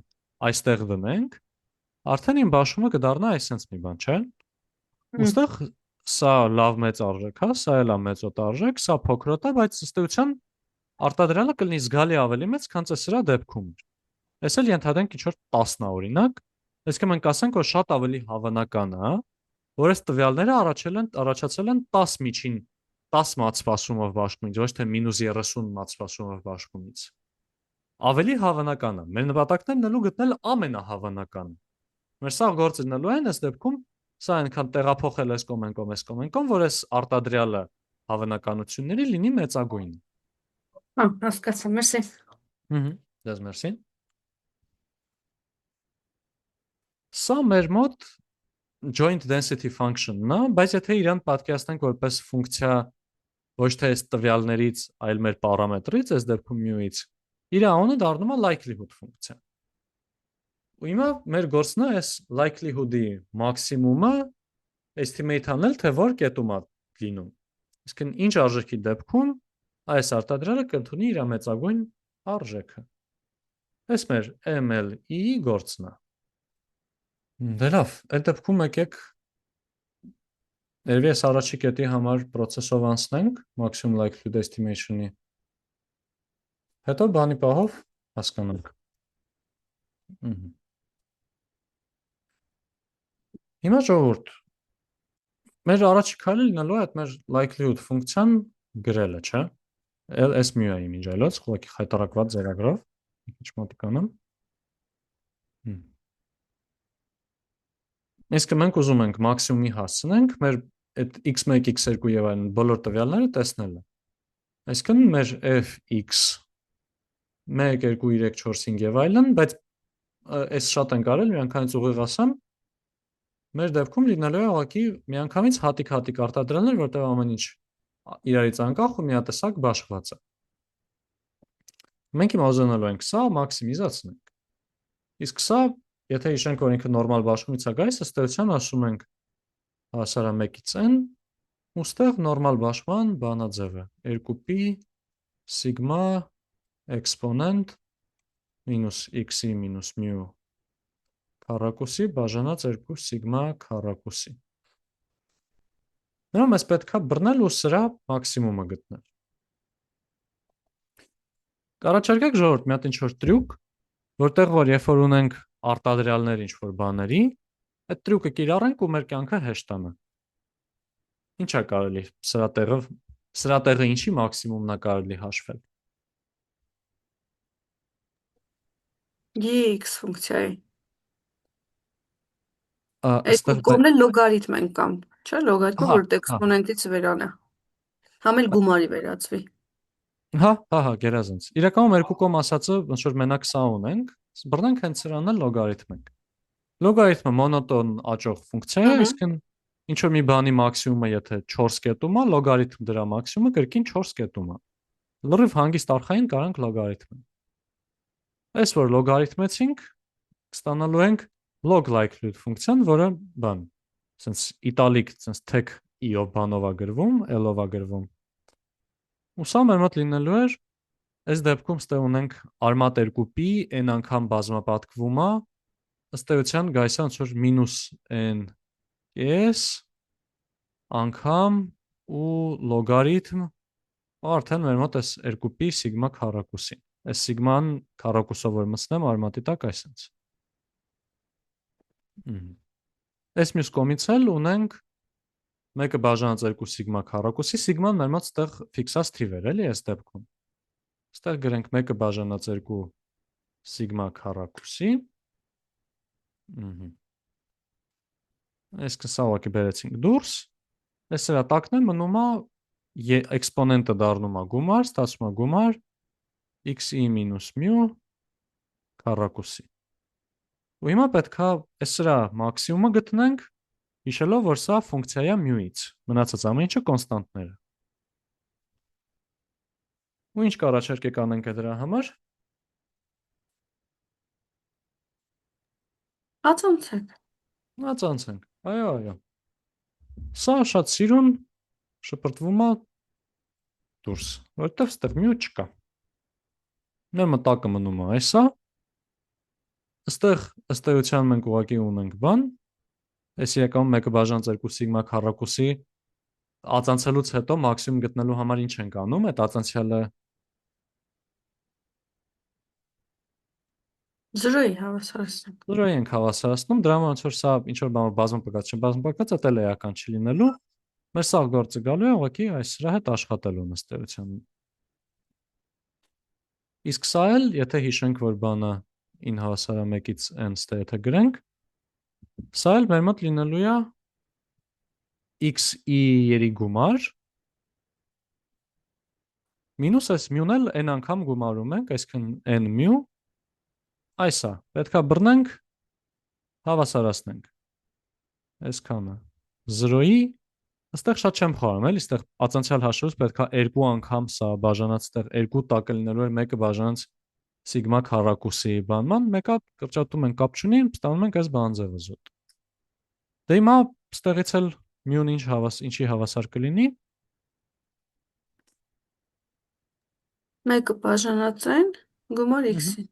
այստեղ դնենք, արդեն իմ բաշխումը կդառնա այսպես մի բան, չէ՞։ Ոստեղ սա լավ մեծ արժեք է, սա էլ է մեծոտ արժեք, սա փոքրոտ է, բայց ըստ էության արտադրյալը կլինի զգալի ավելի մեծ, քան սրա դեպքում։ Այս էլ ենթադրենք ինչ որ 10-ն է օրինակ, այսինքն մենք ասենք, որ շատ ավելի հավանական է, որ այս տվյալները առաջացել են 10 միջին 10 մացսպասումով բաշխումից, ոչ թե -30 մացսպասումով բաշխումից։ Ավելի հավանական է։ Մեր նպատակն է նելու գտնել ամենահավանականը։ Մեր սա գործը նելու են այս դեպքում սա այնքան տեղափոխել այս կոմ, որ այս արտադրյալը հավանականությունների լինի մեծագույն։ Հա, հասկացա, մերսի։ Դες մերսի։ Սա մեր մոտ joint density function-ն է, բայց եթե իրան պատկերացնենք որպես ֆունկցիա ոչ թե այս տվյալներից, այլ մեր պարամետրից, այս դեպքում μ-ից, իր անունը դառնում է likelihood ֆունկցիա։ Ու հիմա մեր գործն է այս likelihood-ի մաքսիմումը estimate անել, թե որ կետում է լինում։ Իսկ ինչ արժեքի դեպքում այս արտադրյալը կընդունի իր մեծագույն արժեքը։ Այս մեր MLE գործն է։ Դե լավ, այդ դեպքում եկեք երևի այս առաջի կետի համար process-ով անցնենք maximum likelihood estimation-ի։ Հետո բանի պահով հասկանանք։ Հիմա ժողովուրդ, մեր առաջի քայլը լինելու է այդ մեր likelihood ֆունկցիան գրելը, չէ՞։ Այս մյուը իմ ինժայլոց, ուղղակի խայտարակված ձեռագրով, մի քիչ մոտիկանամ։ Իսկ մենք ուզում ենք մաքսիմումի հասցնենք մեր այդ x1, x2 եւ այլն բոլոր տվյալները տեսնելը։ Այսինքն մեր f(x) 1 2 3 4 5 եւ այլն, բայց այս շատ են կարել միանգամից ուղիղ ասեմ, մեր դեպքում լինելու է ուղղակի միանգամից հատիկ արտադրելներ, որտեղ ամեն ինչ իրարից անկախ ու միատեսակ բաշխված է։ Մենք հիմա ուզենալու ենք սա մաքսիմիզացնենք։ Իսկ սա, եթե հիշենք, որ ինքը նորմալ բաշխումից է գալիս, ըստ էության ասում ենք հավասար է 1-ից n, ուստեղ նորմալ բաշխման բանաձև է 2π սիգմա էքսպոնենտ մինուս x-ի մինուս μ քառակուսի բաժանած 2 սիգմա քառակուսի։ Նրան մեզ պետք է բռնել ու սրա մաքսիմումը գտնել։ Կառաջարկեք ժողովուրդ մի հատ ինչ-որ տրյուկ, որտեղ որ երբ որ ունենք արտադրյալներ ինչ-որ բաների, այդ տրյուկը կիրառենք ու մեր կյանքը հեշտանա։ Ինչ է կարելի սրա տեղը ինչի մաքսիմումն է կարելի հաշվել։ X ֆունկցիայի։ Այդ Այստեղ կողմն էլ լոգարիթմ ենք կամ, չէ՞, լոգարիթմը, հա, որ էքսպոնենտից վերանա։ Համ էլ գումարի վերածվի։ հա, գերազանց։ Իրականում երկու կողմ ասածը ոնց որ մենակ սա ունենք, բռնենք հենց սրան էլ լոգարիթմ ենք։ Լոգարիթմը մոնոտոն աճող ֆունկցիա է, իսկ ինչ որ մի բանի մաքսիմումը եթե 4 կետում է, լոգարիթմ դրա մաքսիմումը կրկին 4 կետում է։ Լրիվ հանգիստ արխային կարանք լոգարիթմը։ Այս որ լոգարիթմեցինք, ստանալու ենք log likelihood ֆունկցիան, որը բան, sense italic, sense tag i-ով բանով է գրվում, l-ով է գրվում։ Ու սա մեր մոտ լինելու էր, այս դեպքում ստե ունենք արմատ 2π n անգամ բազմապատկվում է, ըստ էության գայսը ոնց որ -n s անգամ ու լոգարիթմ արդեն մեր մոտ էս 2π սիգմա քառակուսին։ Այս սիգման քառակուսով որ մտցնեմ արմատի տակ այսպես։ Այս մյուս կողմից էլ ունենք 1-ը բաժանած 2 սիգմա քառակուսի, սիգման մեր մոտ ստեղ ֆիքսած թիվ էր, էլի այս դեպքում։ Ստեղ գրենք 1-ը բաժանած 2 սիգմա քառակուսի։ Այսինքն սա ուղղակի բերեցինք դուրս։ Այս սրա տակն է մնում է էքսպոնենտը դառնում է գումար, ստացվում է գումար x-ի մինուս μ քառակուսի։ Ու հիմա պետք է այս սրա մաքսիմումը գտնենք, հիշելով, որ սա ֆունկցիա է μ-ից, մնացած ամեն ինչը կոնստանտներ է։ Ու ինչ կառաջարկեք անենք դրա համար։ Ածանցենք։ Այո։ Սա շատ սիրուն շպրտվում է դուրս, որտեղ ստեղ μ չկա։ Մեր մտակը մնում է այսա։ Այստեղ ըստ էության մենք ուղղակի ունենք բան, այս իրականում 1-ը բաժանած 2 սիգմա քառակուսի ածանցելուց հետո մաքսիմում գտնելու համար ինչ ենք անում, այդ ածանցյալը 0-ի հավասարացնենք։ 0-ի ենք հավասարացնում, դրա համար ոնց որ սա ինչ որ բանով բազմապակած չէ, բազմապակած է էլ էական չլինելու։ Մեր սա գործը գալու է ուղղակի այս սրա հետ աշխատելու ըստ էության։ Իսկ սա էլ, եթե հիշենք, որ բանը in հավասար է 1-ից n ստե եթե գրենք, սա էլ մեր մոտ լինելու է x-ի երի գումար մինուս այս μ-ն էլ n անգամ գումարում ենք, այսինքն n μ այսա, պետքա բռնենք, հավասարացնենք։ Այսքանը 0-ի, այստեղ շատ չեմ խորում, էլի, այստեղ ածանցյալ հաշվից պետքա 2 անգամ սա բաժանած այստեղ 2 տակը լինելու էր 1-ը բաժանած սիգմա քառակուսի բանման, մեկը կրճատում ենք կապ չունի, ստանում ենք այս բանաձևը զուտ։ Դե հիմա այստեղից էլ μ-ն ինչի հավասար կլինի։ 1-ը բաժանած n գումար x-ի։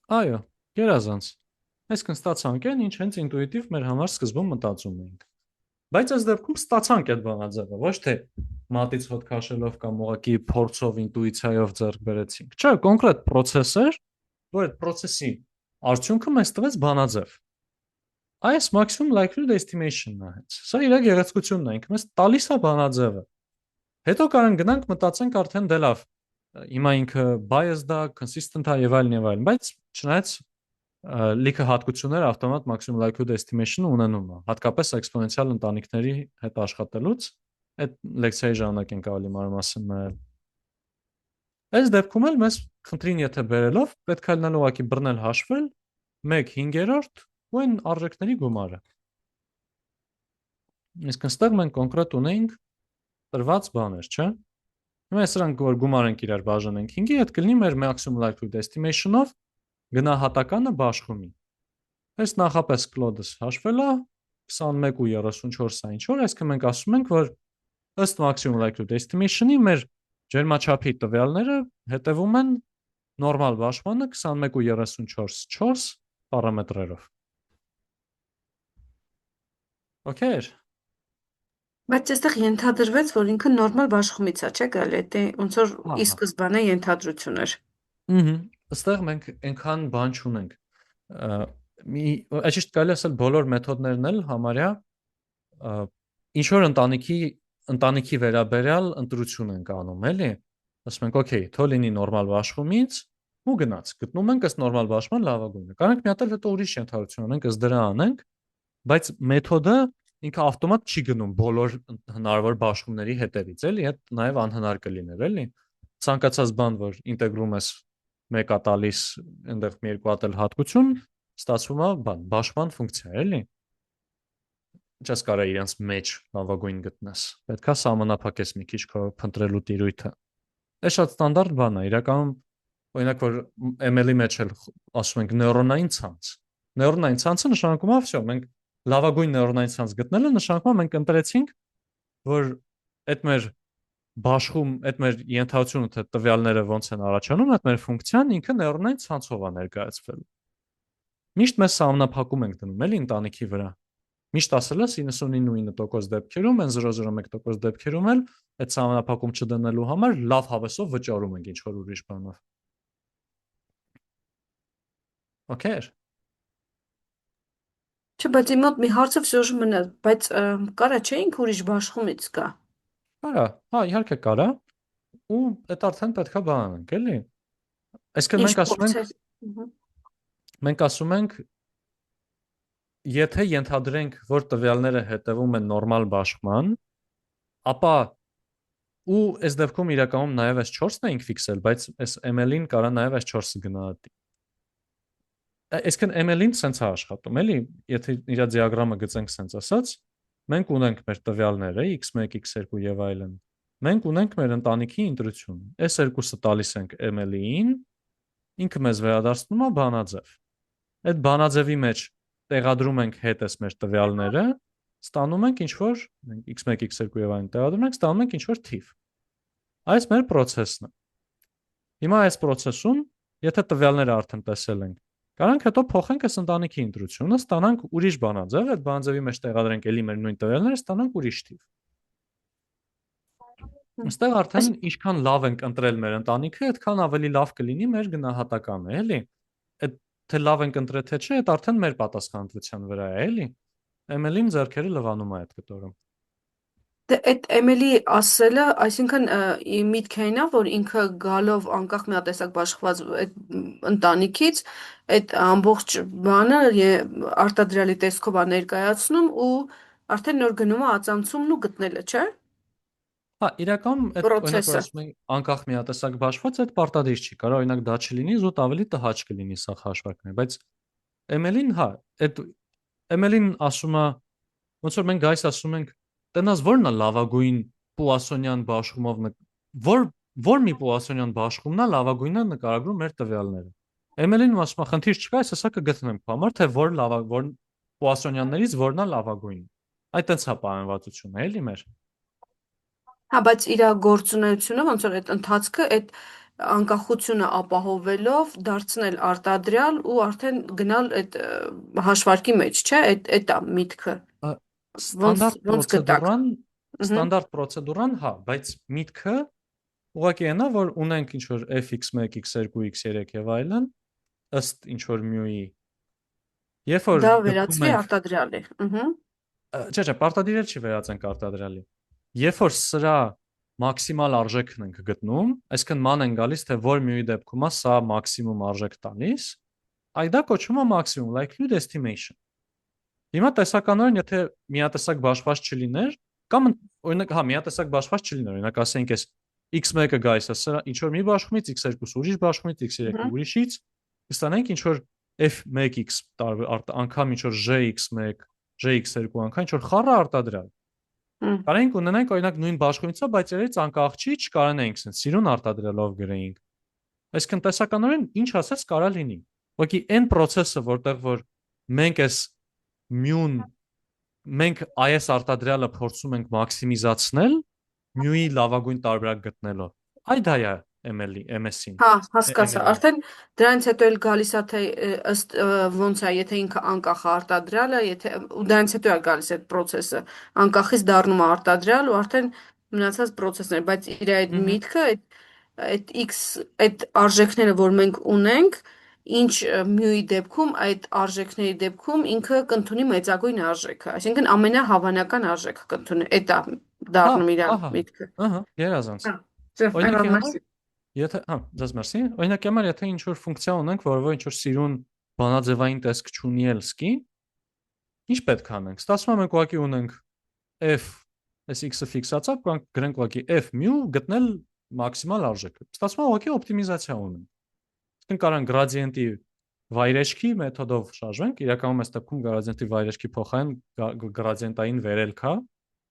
Այո, գերազանց։ Այսինքն ստացանք են, ինչ հենց ինտուիտիվ մեր համար սկզբում մտածում էինք։ Բայց այս դեպքում ստացանք այդ բանաձևը, ոչ թե մատից հոտ քաշելով կամ ուղղակի փորձով ինտուիցիայով ձեռք բերեցինք։ Չէ, կոնկրետ process էր, որ այդ process-ի արդյունքը մեզ տվեց բանաձև։ Այս maximum likelihood estimation-ն է հենց։ Սա իր գեղեցկությունն է, ինքը մեզ տալիս է բանաձևը։ Հետո կարող գնանք մտածենք արդեն դե լավ, հիմա ինքը biased է, consistent է եւ այլն, բայց չնայած լիքը հատկություններ ավտոմատ maximum likelihood estimation ունենում է, հատկապես էքսպոնենցիալ ընտանիքների հետ աշխատելուց, այդ լեկցիայի ժամանակ ենք ավելի մանրամասն նայել։ Այս դեպքում էլ մեզ խնդրին եթե բերելով պետք է լինել ուղղակի բռնել հաշվել 1/5 ու այն արժեքների գումարը։ Իսկ այստեղ մենք կոնկրետ ունենք տրված բաներ, չէ՞։ Հիմա սրանք որ գումար ենք իրար բաժանենք 5-ի, այդ կլինի մեր maximum likelihood estimation-ով գնահատականը բաշխումի։ Այս նախապես կլոդս հաշվել է 21.34-ը ինչ որ, այսինքն մենք ասում ենք, որ ըստ maximum likelihood estimation-ի մեր ջերմաչափի տվյալները հետևում են նորմալ բաշխմանը 21.34 պարամետրերով։ Okay։ Բայց այստեղ ենթադրվեց, որ ինքը նորմալ բաշխումից է, չէ՞ գալի, դե ոնց որ Հա, ի հա։ սկզբանե ենթադրություն էր։ Այստեղ մենք այնքան բան չունենք։ Այսինքն կարելի ասել բոլոր մեթոդներն էլ համարյա ինչ որ ընտանիքի վերաբերյալ ընտրություն ենք անում, էլի։ Ասում ենք, օքեյ, թող լինի նորմալ բաշխումից ու գնաց։ Գտնում ենք ըստ նորմալ բաշխման լավագույնը։ Կարող ենք մի հատ էլ հետո ուրիշ ենթադրություն անենք, ըստ դրա անենք, բայց մեթոդը ինքը ավտոմատ չի գնում բոլոր հնարավոր բաշխումների հետևից, էլի, այդ նաև անհնար կլիներ, էլի։ Ցանկացած բան, որ ինտեգրում ես մեկա տալիս այնտեղ մի երկու հատ էլ հատկություն, ստացվում է բան, բաշխման ֆունկցիա, էլի։ Չես կարող իրենց մեջ լավագույն գտնես։ Պետքա սահմանափակես մի քիչ քո փնտրելու տիրույթը։ Դա շատ ստանդարտ բան է, իրականում օրինակ որ ML-ի մեջ էլ ասում ենք նեյրոնային ցանց։ Նեյրոնային ցանցը նշանակում է, всё, մենք լավագույն նեյրոնային ցանց գտնելը նշանակում է մենք ընտրեցինք, որ այդ մեր բաշխում, այդ մեր ենթադրությունը թե տվյալները ոնց են առաջանում, այդ մեր ֆունկցիան ինքը նեյրոնային ցանցով է ներկայացվել։ Միշտ մեզ սահմանափակում ենք դնում, էլի ընտանիքի վրա։ Միշտ ասել ես 99% դեպքերում, այն 0.01% դեպքերում էլ այդ սահմանափակում չդնելու համար լավ հավեսով վճարում ենք ինչ որ ուրիշ բանով։ Okay։ Չէ, բայց իմ մոտ մի հարցը всё же մնաց, բայց կարա չէ ինքը ուրիշ բաշխումից կա։ Կարա, հա, իհարկե կարա, ու այդ արդեն պետքա բան անենք, էլի։ Այսինքն Ինչ փորձեր։ մենք ասում ենք, եթե ենթադրենք, որ տվյալները հետևում են նորմալ բաշխման, ապա ու այս դեպքում իրականում նաև այս 4-ն ենք ֆիքսել, բայց այս ML-ին կարա նաև այս 4-ը գնահատի։ Այսինքն ML-ին սենց է աշխատում, էլի, եթե իր դիագրամը գծենք սենց ասած, մենք ունենք մեր տվյալները x1, x2 եւ այլն։ Մենք ունենք մեր ընտանիքի ընտրությունը։ Այս երկուսը տալիս ենք ML-ին, ինքը մեզ վերադարձնում է բանաձև։ Այդ բանաձևի մեջ տեղադրում ենք հետս մեր տվյալները, ստանում ենք ինչ որ x1, x2 եւ այլն տեղադրում ենք, ստանում ենք ինչ որ թիվ։ Այս մեր process-ն է։ Հիմա այս process-ում, եթե տվյալները արդեն տեսել ենք, կարանք հետո փոխենք այս ընտանիքի ընտրությունը, ստանանք ուրիշ բանաձև, այդ բանաձևի մեջ տեղադրենք էլի մեր նույն տվյալները, ստանանք ուրիշ թիվ։ Այստեղ արդեն ինչքան լավ ենք ընտրել մեր ընտանիքը, այդքան ավելի լավ կլինի մեր գնահատականը, էլի։ Այդ թե լավ ենք ընտրել թե չէ, այդ արդեն մեր պատասխանատվության վրա է, էլի։ ML-ին ձեռքերը լվանում է այդ կտորում։ Դե այդ ML-ի ասելը, այսինքն միտքը այն է, որ ինքը գալով անկախ միատեսակ բաշխված այդ ընտանիքից, այդ ամբողջ բանը արտադրյալի տեսքով է ներկայացնում ու արդեն նոր գնում է ածանցումն ու գտնելը, չէ՞։ Հա, իրականում այդ օրինակ որ Պրոցեսը։ ասում ենք անկախ միատեսակ բաշխված, այդ պարտադիր չի, կարող օրինակ դա չլինի, զուտ ավելի տհաճ կլինի սա հաշվարկներ, բայց ML-ին, հա, այդ ML-ին ասում է, ոնց որ մենք գայս ասում ենք, տնաս ո՞րն է լավագույն Պուասոնյան բաշխումով որ մի Պուասոնյան բաշխումն է լավագույնը նկարագրում մեր տվյալները։ ML-ին ասում է, խնդիր չկա, այս հեսա կգտնենք համար, թե որ Պուասոնյաններից որն է լավագույնը։ Այդ տենց է պայմանվածությունը, էլի մեր։ Հա, բայց իր գործունեությունը ոնց որ այդ ընթացքը այդ անկախությունը ապահովելով դարձնել արտադրյալ ու արդեն գնալ այդ հաշվարկի մեջ, չէ՞, այդ է միտքը։ Ստանդարտ Ոնց գտակ։ ստանդարտ պրոցեդուրան, հա, բայց միտքը ուղղակի այնա, որ ունենք ինչ որ fx1, x2, x3 եւ այլն, ըստ ինչ որ մյուի, երբ որ Դա գտնում վերածվի ենք, արտադրյալի։ չէ, պարտադիր չի վերածենք արտադրյալի։ Երբ որ սրա մաքսիմալ արժեքն ենք գտնում, այսինքն ման են գալիս, թե որ մյուի դեպքում է սա մաքսիմում արժեք տալիս, այդ դա կոչվում է maximum likelihood estimation։ Հիմա տեսականորեն, եթե միատեսակ բաշխված չլիներ, կամ օրինակ, հա, միատեսակ բաշխված չլիներ, օրինակ ասենք էս x1-ը գայս է սրա ինչ որ մի բաշխումից, x2 ուրիշ բաշխումից, x3 ուրիշից, կստանանք ինչ որ f1x անգամ ինչ որ jx1, jx2 անգամ ինչ որ խառը արտադրյալ։ Կարենք ունենանք օրինակ նույն բաշխումիցը, բայց երից անկախ չի, չկարանայինք sense սիրուն արտադրյալով գրեինք։ Այսինքն տեսականորեն ինչ ասած կարա լինի։ Ուղղակի այն process-ը, որտեղ որ մենք էս մյուն մենք այս արտադրյալը փորձում ենք մաքսիմիզացնել մյուի լավագույն տարբերակ գտնելով։ Այդ դա է MS-ին։ Հա, հասկացա։ Արդեն դրանից հետո էլ գալիս է թե ըստ ոնց է, եթե ինքը անկախ է արտադրյալը, եթե ու դրանից հետո է գալիս այդ process-ը, անկախից դառնում է արտադրյալ ու արդեն մնացած process-ներ, բայց իր այդ միտքը այդ x այդ արժեքները, որ մենք ունենք, ինչ մյուի դեպքում այդ արժեքների դեպքում ինքը կընդունի մեծագույն արժեքը, այսինքն ամենահավանական արժեքը կընդունի, այդ է դառնում իր միտքը։ Ահա, երազանց։ Օրինակի համար Եթե, հա, ձեզ մերսի։ Օրինակի համար, եթե ինչ որ ֆունկցիա ունենք, որը ինչ որ սիրուն բանաձևային տեսք չունի ելսկի, ինչ պետք է անենք։ Ստացվում է մենք ուղղակի ունենք f, այս x-ը ֆիքսացավ, կանք գրենք ուղղակի f mu գտնել մաքսիմալ արժեքը։ Ստացվում է ուղղակի օպտիմիզացիա ունենք։ Իսկ կարան գրադիենտի վայրեջքի մեթոդով շարժենք, իրականում այս դեպքում գրադիենտի վայրեջքի փոխարեն գրադիենտային վերելք է,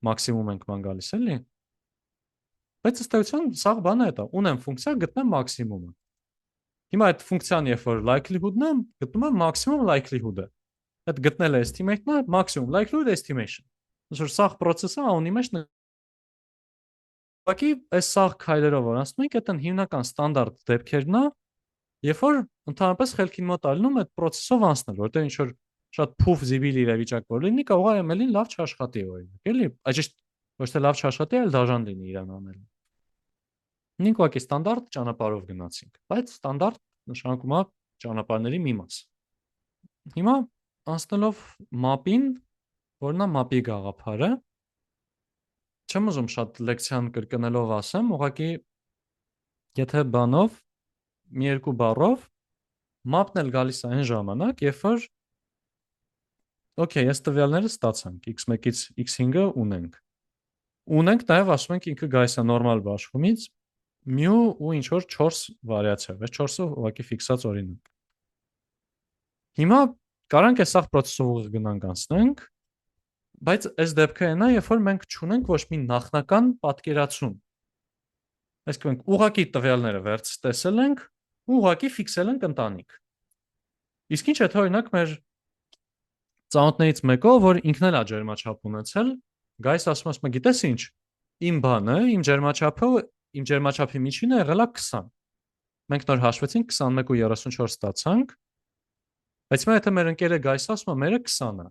մաքսիմում ենք ման գալիս էլի։ Բայց ըստ էության սա բանը է դա, ունեմ ֆունկցիա, գտնեմ մաքսիմումը։ Հիմա այդ ֆունկցիան երբ որ likelihood-ն է, գտնում եմ maximum likelihood-ը։ Այդ գտնել է estimate-ն է, maximum likelihood estimation։ Ոնց որ սա process-ը ունի մեջ Ուղղակի այս սաղ քայլերով որ ասում ենք, այդ հիմնական ստանդարտ դեպքերն է, երբ որ ընդհանրապես խելքին մոտ ալնում այդ process-ով անցնել, որտեղ ինչ որ շատ փուֆ զիբիլ իրավիճակ որ լինի, կարող է ML-ին լավ չաշխատի օրինակ, էլի, այժմ ոչ թե լավ չաշխատի, այլ դաժան լինի իրան անել։ Մենք ուղղակի ստանդարտ ճանապարհով գնացինք, բայց ստանդարտ նշանակում է ճանապարհների մի մաս։ Հիմա անցնելով map-ին, որն է map-ի գաղափարը, չեմ ուզում շատ լեկցիան կրկնելով ասեմ, ուղղակի եթե բանով մի երկու բառով map-ն էլ գալիս է այն ժամանակ, երբ որ okay, այս տվյալները ստացանք, x1-ից x5-ը ունենք։ Ունենք նաև ասում ենք ինքը գալիս է նորմալ բաշխումից mu ու ինչ որ 4 վարիացիա, այս 4-ը ուղղակի ֆիքսած օրինակ։ Հիմա կարանք այս սաղ process-ով ուղիղ գնանք անցնենք, բայց այս դեպքը այնա, երբ որ մենք չունենք ոչ մի նախնական պատկերացում։ Այսինքն մենք ուղղակի տվյալները վերց տեսել ենք ու ուղղակի ֆիքսել ենք ընտանիք։ Իսկ ինչ եթե օրինակ մեր ծանոթներից մեկը, որ ինքն էլ է ջերմաչափ ունեցել, գայս ասում է, գիտես ինչ, իմ բանը, իմ ջերմաչափի միջինը եղել է 20։ Մենք նոր հաշվեցինք 21 ու 34 ստացանք, բայց հիմա եթե մեր ընկերը գայս ասում է, մերը 20 է։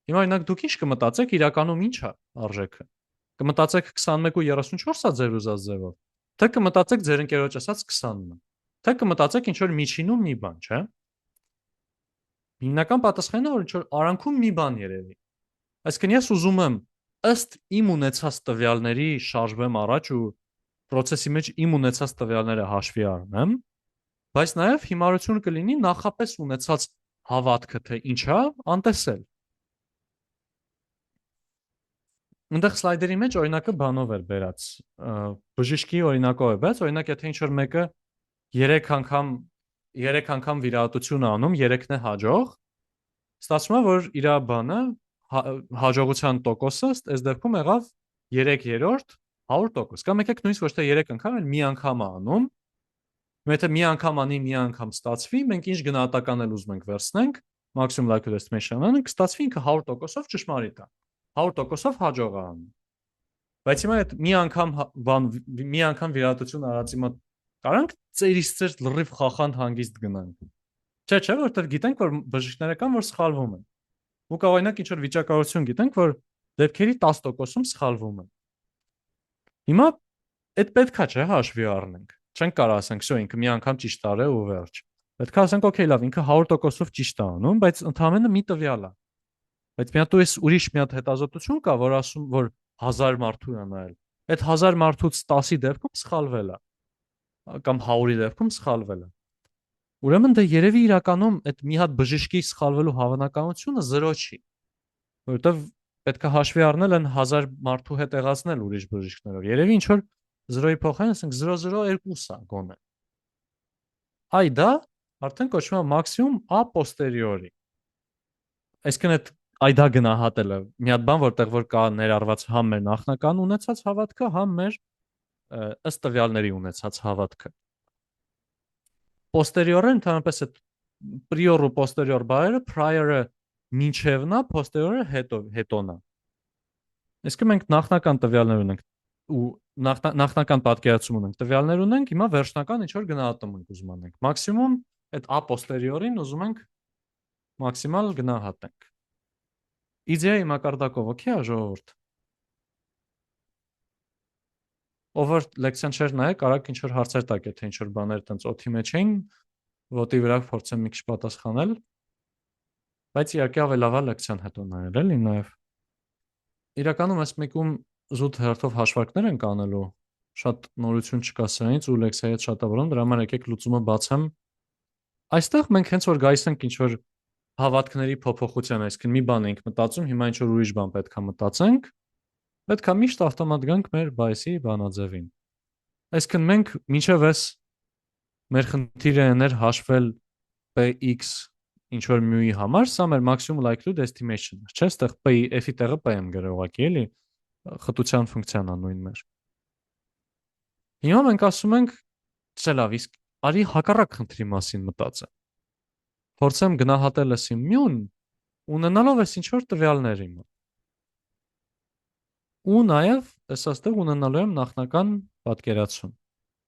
Հիմա օրինակ դուք ինչ կմտածեք իրականում ինչ է արժեքը։ Կմտածեք 21 ու 34-ա ձեր ուզած ձևով, թե կմտածեք ձեր ընկերոջ ասած 20-ն, թե կմտածեք ինչ որ միջինում մի բան, չէ՞։ Հիմնական պատասխանը որ ինչ որ արանքում մի բան երևի։ Այսինքն ես ուզում եմ ըստ իմ ունեցած տվյալների շարժվեմ առաջ ու process-ի մեջ իմ ունեցած տվյալները հաշվի առնեմ, բայց նաև հիմարություն կլինի նախապես ունեցած հավատքը թե ինչա անտեսել։ Այնտեղ սլայդերի մեջ օրինակը բանով էր բերած, բժիշկի օրինակով է բերած, օրինակ եթե ինչ որ մեկը 3 անգամ վիրահատություն անում, 3-ն է հաջող, ստացվում է որ իր բանը հաջողության տոկոսը այս դեպքում եղավ 3/3 100%։ Կամ եկեք նույնիսկ ոչ թե 3 անգամ, այլ մի անգամ անում։ Եթե մի անգամ անի, մի անգամ ստացվի, մենք ինչ գնահատական էլ ուզում ենք վերցնենք, maximum likelihood estimation անենք, ստացվի ինքը 100%-ով ճշմարիտ է։ 100%-ով հաջող է անում։ Բայց հիմա այդ մի անգամ վիրահատություն արածի մոտ կարանք ծերից ծեր լրիվ խախանդ հանգիստ գնանք։ Չէ, որտեղ գիտենք, որ բժիշկները կան, որ սխալվում են։ Ու կարող օրինակ ինչ որ վիճակագրություն գիտենք, որ դեպքերի 10%-ում սխալվում են։ Հիմա այդ պետքա չէ հաշվի առնենք։ Չենք կարող ասենք, շո ինքը մի անգամ ճիշտ արել ու վերջ։ Պետք է ասենք, օքեյ, լավ, ինքը 100%-ով ճիշտ է անում, բայց ընդհանրապես մի տվյալ է։ Բայց մի հատ ու ուրիշ մի հատ հետազոտություն կա, որ ասում, որ 1000 մարդու է նայել։ Այդ 1000 մարդուց 10-ի դեպքում սխալվել է, կամ 100-ի դեպքում սխալվել է։ Ուրեմն դե երևի իրականում այդ մի հատ բժշկի սխալվելու հավանականությունը 0 չի, որովհետև պետք է հաշվի առնել են 1000 մարդու հետ եղածնել ուրիշ բժիշկներով։ Երևի ինչ որ 0-ի փոխարեն, ասենք 002-ա գոնե։ Այ դա արդեն կոչվում է մաքսիմում a posteriori։ Այսինքն այդ այդա գնահատելը մի հատ բան, որտեղ որ կա ներառված համ մեր նախնական ունեցած հավատքը, համ մեր ըստ տվյալների ունեցած հավատքը։ Posterior-ը ընդհանրապես այդ prior ու posterior բայերը prior-ը մինչևն է, posterior-ը հետոն է։ Իսկ մենք նախնական տվյալներ ունենք ու նախնական պատկերացում ունենք, տվյալներ ունենք, հիմա վերջնական ինչ որ գնահատում ենք ուզում անենք։ Մաքսիմում այդ a posterior-ին ուզում ենք մաքսիմալ գնահատենք։ Իդեայի մակարդակով օքեյ է ժողովուրդ։ Ով որ լեկցիան չէր նայեք, կարաք ինչ որ հարցեր տակ, եթե ինչ որ բաներ տենց օթի մեջ էին, ոտի վրա փորձեմ մի քիչ պատասխանել, բայց իհարկե ավելավա լեկցիան հետո նայել էլի նաև։ Իրականում այս մեկում զուտ հերթով հաշվարկներ են կանելու, շատ նորություն չկա սրանից ու լեկցիայի հետ շատ ավրոն, դրա համար եկեք լուծումը բացեմ։ Այստեղ մենք հենց որ գայս ենք ինչ որ հավատքների փոփոխության, այսինքն մի բան ենք մտածում, հիմա ինչ որ ուրիշ բան պետք է մտածենք, պետք է միշտ ավտոմատ գանք մեր բայսի բանաձևին։ Այսինքն մենք մինչև այս մեր խնդիրը էներ հաշվել px ինչ որ mu-ի համար, սա մեր maximum likelihood estimation-ը, չէ՞, այստեղ p-ի f-ի տեղը p եմ գրել ուղղակի, էլի, խտության ֆունկցիան է նույն մեր։ Հիմա մենք ասում ենք, չէ՞ լավ, իսկ արի հակառակ խնդրի մասին մտածեմ։ Փորձեմ գնահատել այս իմ mu-ն, ունենալով այս ինչ որ տվյալներ իմ։ Ու նաև այս աստեղ ունենալու եմ նախնական պատկերացում։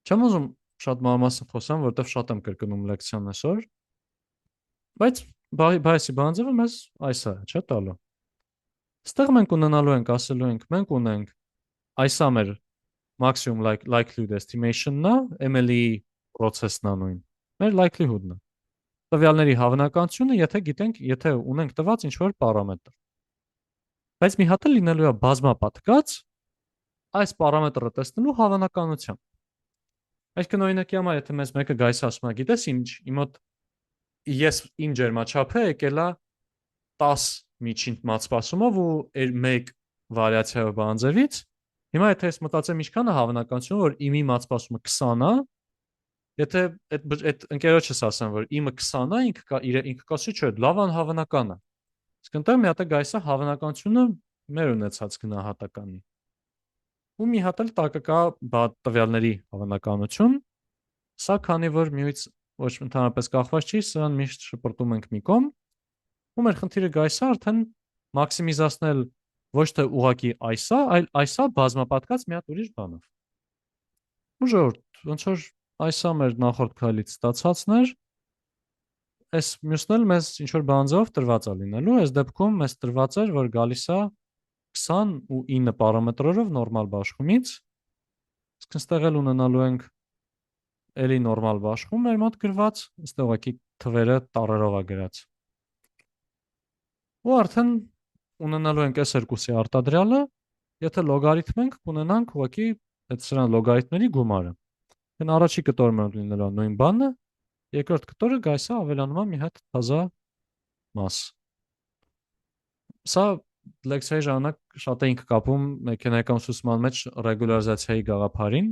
Չեմ ուզում շատ մանրամասն խոսամ, որովհետև շատ եմ կրկնում լեկցիան այսօր, բայց բայսի բանձևը մեզ այս է, չէ՞ տալու։ Այստեղ մենք ունենալու ենք, ասելու ենք, մենք ունենք այսա մեր maximum likelihood estimation-ն է, ML-ի process-ն է նույն։ Մեր likelihood-ն է։ Տվյալների հավանականությունը, եթե գիտենք, եթե ունենք տված ինչ որ պարամետր։ Բայց մի հատ էլ լինելու է բազմապատկած այս պարամետրը տեսնելու հավանականությամբ։ Այսինքն օրինակի համար, եթե մեզ մեկը գայս ասում է, գիտես ինչ, իմ մոտ ես իմ ջերմաչափը եկել է 10 միջին մատսպասումով ու 1 վարիացիայով բանձևից, հիմա եթե ես մտածեմ ինչքան է հավանականությունը, որ իմի մատսպասումը 20 է, եթե այդ ընկերոջս ասեմ, որ իմը 20 է, ինքը կասի չէ, լավ անհավանական է։ Իսկ ընտեղ մի հատ է գայսը հավանականությունը մեր ունեցած գնահատականի։ Ու մի հատ էլ տակը կա տվյալների հավանականություն, սա քանի որ մյուից ոչ ընդհանրապես կախված չի, սրան միշտ շպրտում ենք մի կողմ, ու մեր խնդիրը գայսը արդեն մաքսիմիզացնել ոչ թե ուղակի այսա, այլ այսա բազմապատկած մի հատ ուրիշ բանով։ Ու ժողովուրդ, ոնց որ այսա մեր նախորդ քայլից ստացածն էր, այս մյուսն էլ մեզ ինչ որ բանձով տրված է լինելու, այս դեպքում մեզ տրված էր, որ գալիս է 29 պարամետրերով նորմալ բաշխումից, իսկ այստեղ էլ ունենալու ենք էլի նորմալ բաշխում մեր մոտ գրված, այստեղ ուղղակի թվերը տառերով է գրած։ Ու արդեն ունենալու ենք այս երկուսի արտադրյալը, եթե լոգարիթմ ենք, կունենանք ուղղակի այդ սրան լոգարիթմերի գումարը։ Այն առաջի կտորը լինելու է նույն բանը, երկրորդ կտորը գայսը ավելանում է մի հատ թազա մաս։ Սա լեկցիայի ժամանակ շատ էինք կապում մեխանիկական ուսուցման մեջ ռեգուլարիզացիայի գաղափարին,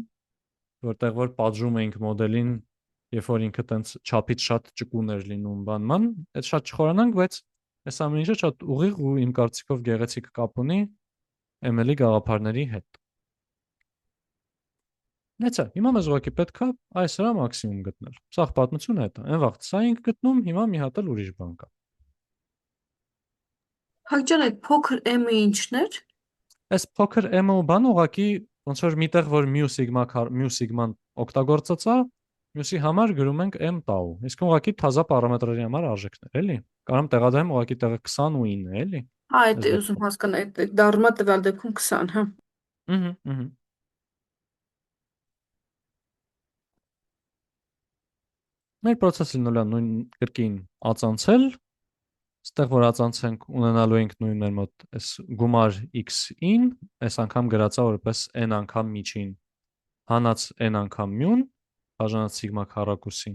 որտեղ որ պատժում էինք մոդելին, երբ որ ինքը տենց չափից շատ ճկուն էր լինում բանման, այդ շատ չխորանանք, բայց այս ամեն ինչը շատ ուղիղ ու իմ կարծիքով գեղեցիկ կապ ունի ML-ի գաղափարների հետ։ Նեցա, հիմա մեզ ուղղակի պետք է այս հրա մաքսիմում գտնել։ Սա պատմությունը հետ է։ Այն վաղ սա ենք գտնում, հիմա մի հատ էլ ուրիշ բան կա։ Հակճան այդ փոքր m-ը ինչն էր։ Այս փոքր m-ը ու բանը ուղղակի ոնց որ միտեղ որ μ սիգման օգտագործած է, մյուսի համար գրում ենք m տau։ Իսկ ուղղակի թազա պարամետրերի համար արժեքներ, էլի։ Կարամ տեղադրեմ ուղղակի տեղը 29 է, էլի։ Այդ է ուզում հասկանալ, այդ դառնա տվյալ դեպքում 20, հա։ Ահա։ Մեր process-ը լինելու է նույն կրկին ածանցել, այստեղ որ ածանցենք ունենալու ենք նույն մեր մոտ այս գումար x-ին, այս անգամ գրածա որպես n անգամ միջին հանած n անգամ μ-ն, բաժանած սիգմա քառակուսի։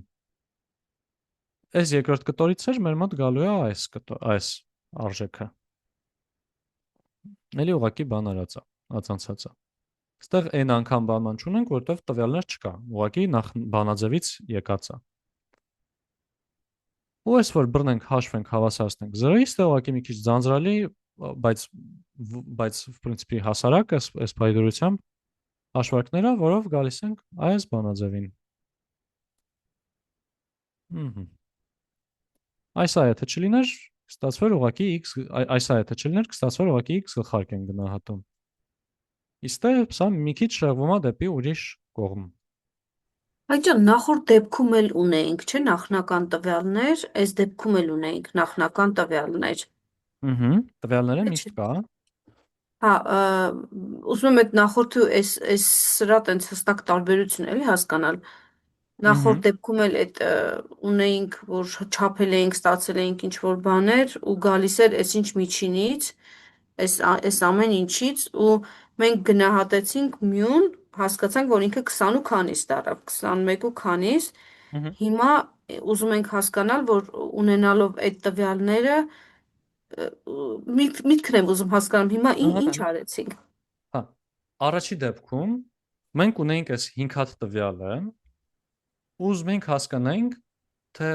Այս երկրորդ կտորից էր մեր մոտ գալու է այս արժեքը։ Էլի ուղղակի բան արած է, ածանցած է։ Այստեղ n անգամ բանման չունենք, որտեվ տվյալներ չկա։ Ուղղակի նախ բանաձևից եկած է։ Ու այս որ բռնենք հաշվենք հավասարացնենք 0-ի, ստեղ ուղղակի մի քիչ ձանձրալի, բայց в принципе հասարակ այս բայդրությամբ հաշվարկները, որով գալիս ենք այս բանաձևին։ Այս այեթը չլիներ, կստացվեր ուղղակի x, այս այեթը չլիներ, կստացվեր ուղղակի x գլխարկ են գնահատում։ Իստե սա մի քիչ շեղվում է դեպի ուրիշ կողմ։ Այճան նախորդ դեպքում էլ ունեինք, չէ՞, նախնական տվյալներ, այս դեպքում էլ ունեինք նախնական տվյալներ։ Տվյալները Չէ՞։ միշտ կա։ Հա, ուզում եմ այդ նախորդը այս սրա տենց հստակ տարբերություն էլի հասկանալ։ Նախորդ դեպքում էլ այդ ունեինք, որ չափել էինք, ստացել էինք ինչ որ բաներ ու գալիս էր այսինչ միջինից, այս ամեն ինչից ու մենք գնահատեցինք մյուն, հասկացանք, որ ինքը 20 ու քանիս դարավ, 21 ու քանիս։ Հիմա ուզում ենք հասկանալ, որ ունենալով այդ տվյալները միտքն եմ ուզում հասկանամ, հիմա ինչ Ահա, արեցինք։ հա։ Առաջի դեպքում մենք ունեինք այս 5 հատ տվյալը, ուզում ենք հասկանանք, թե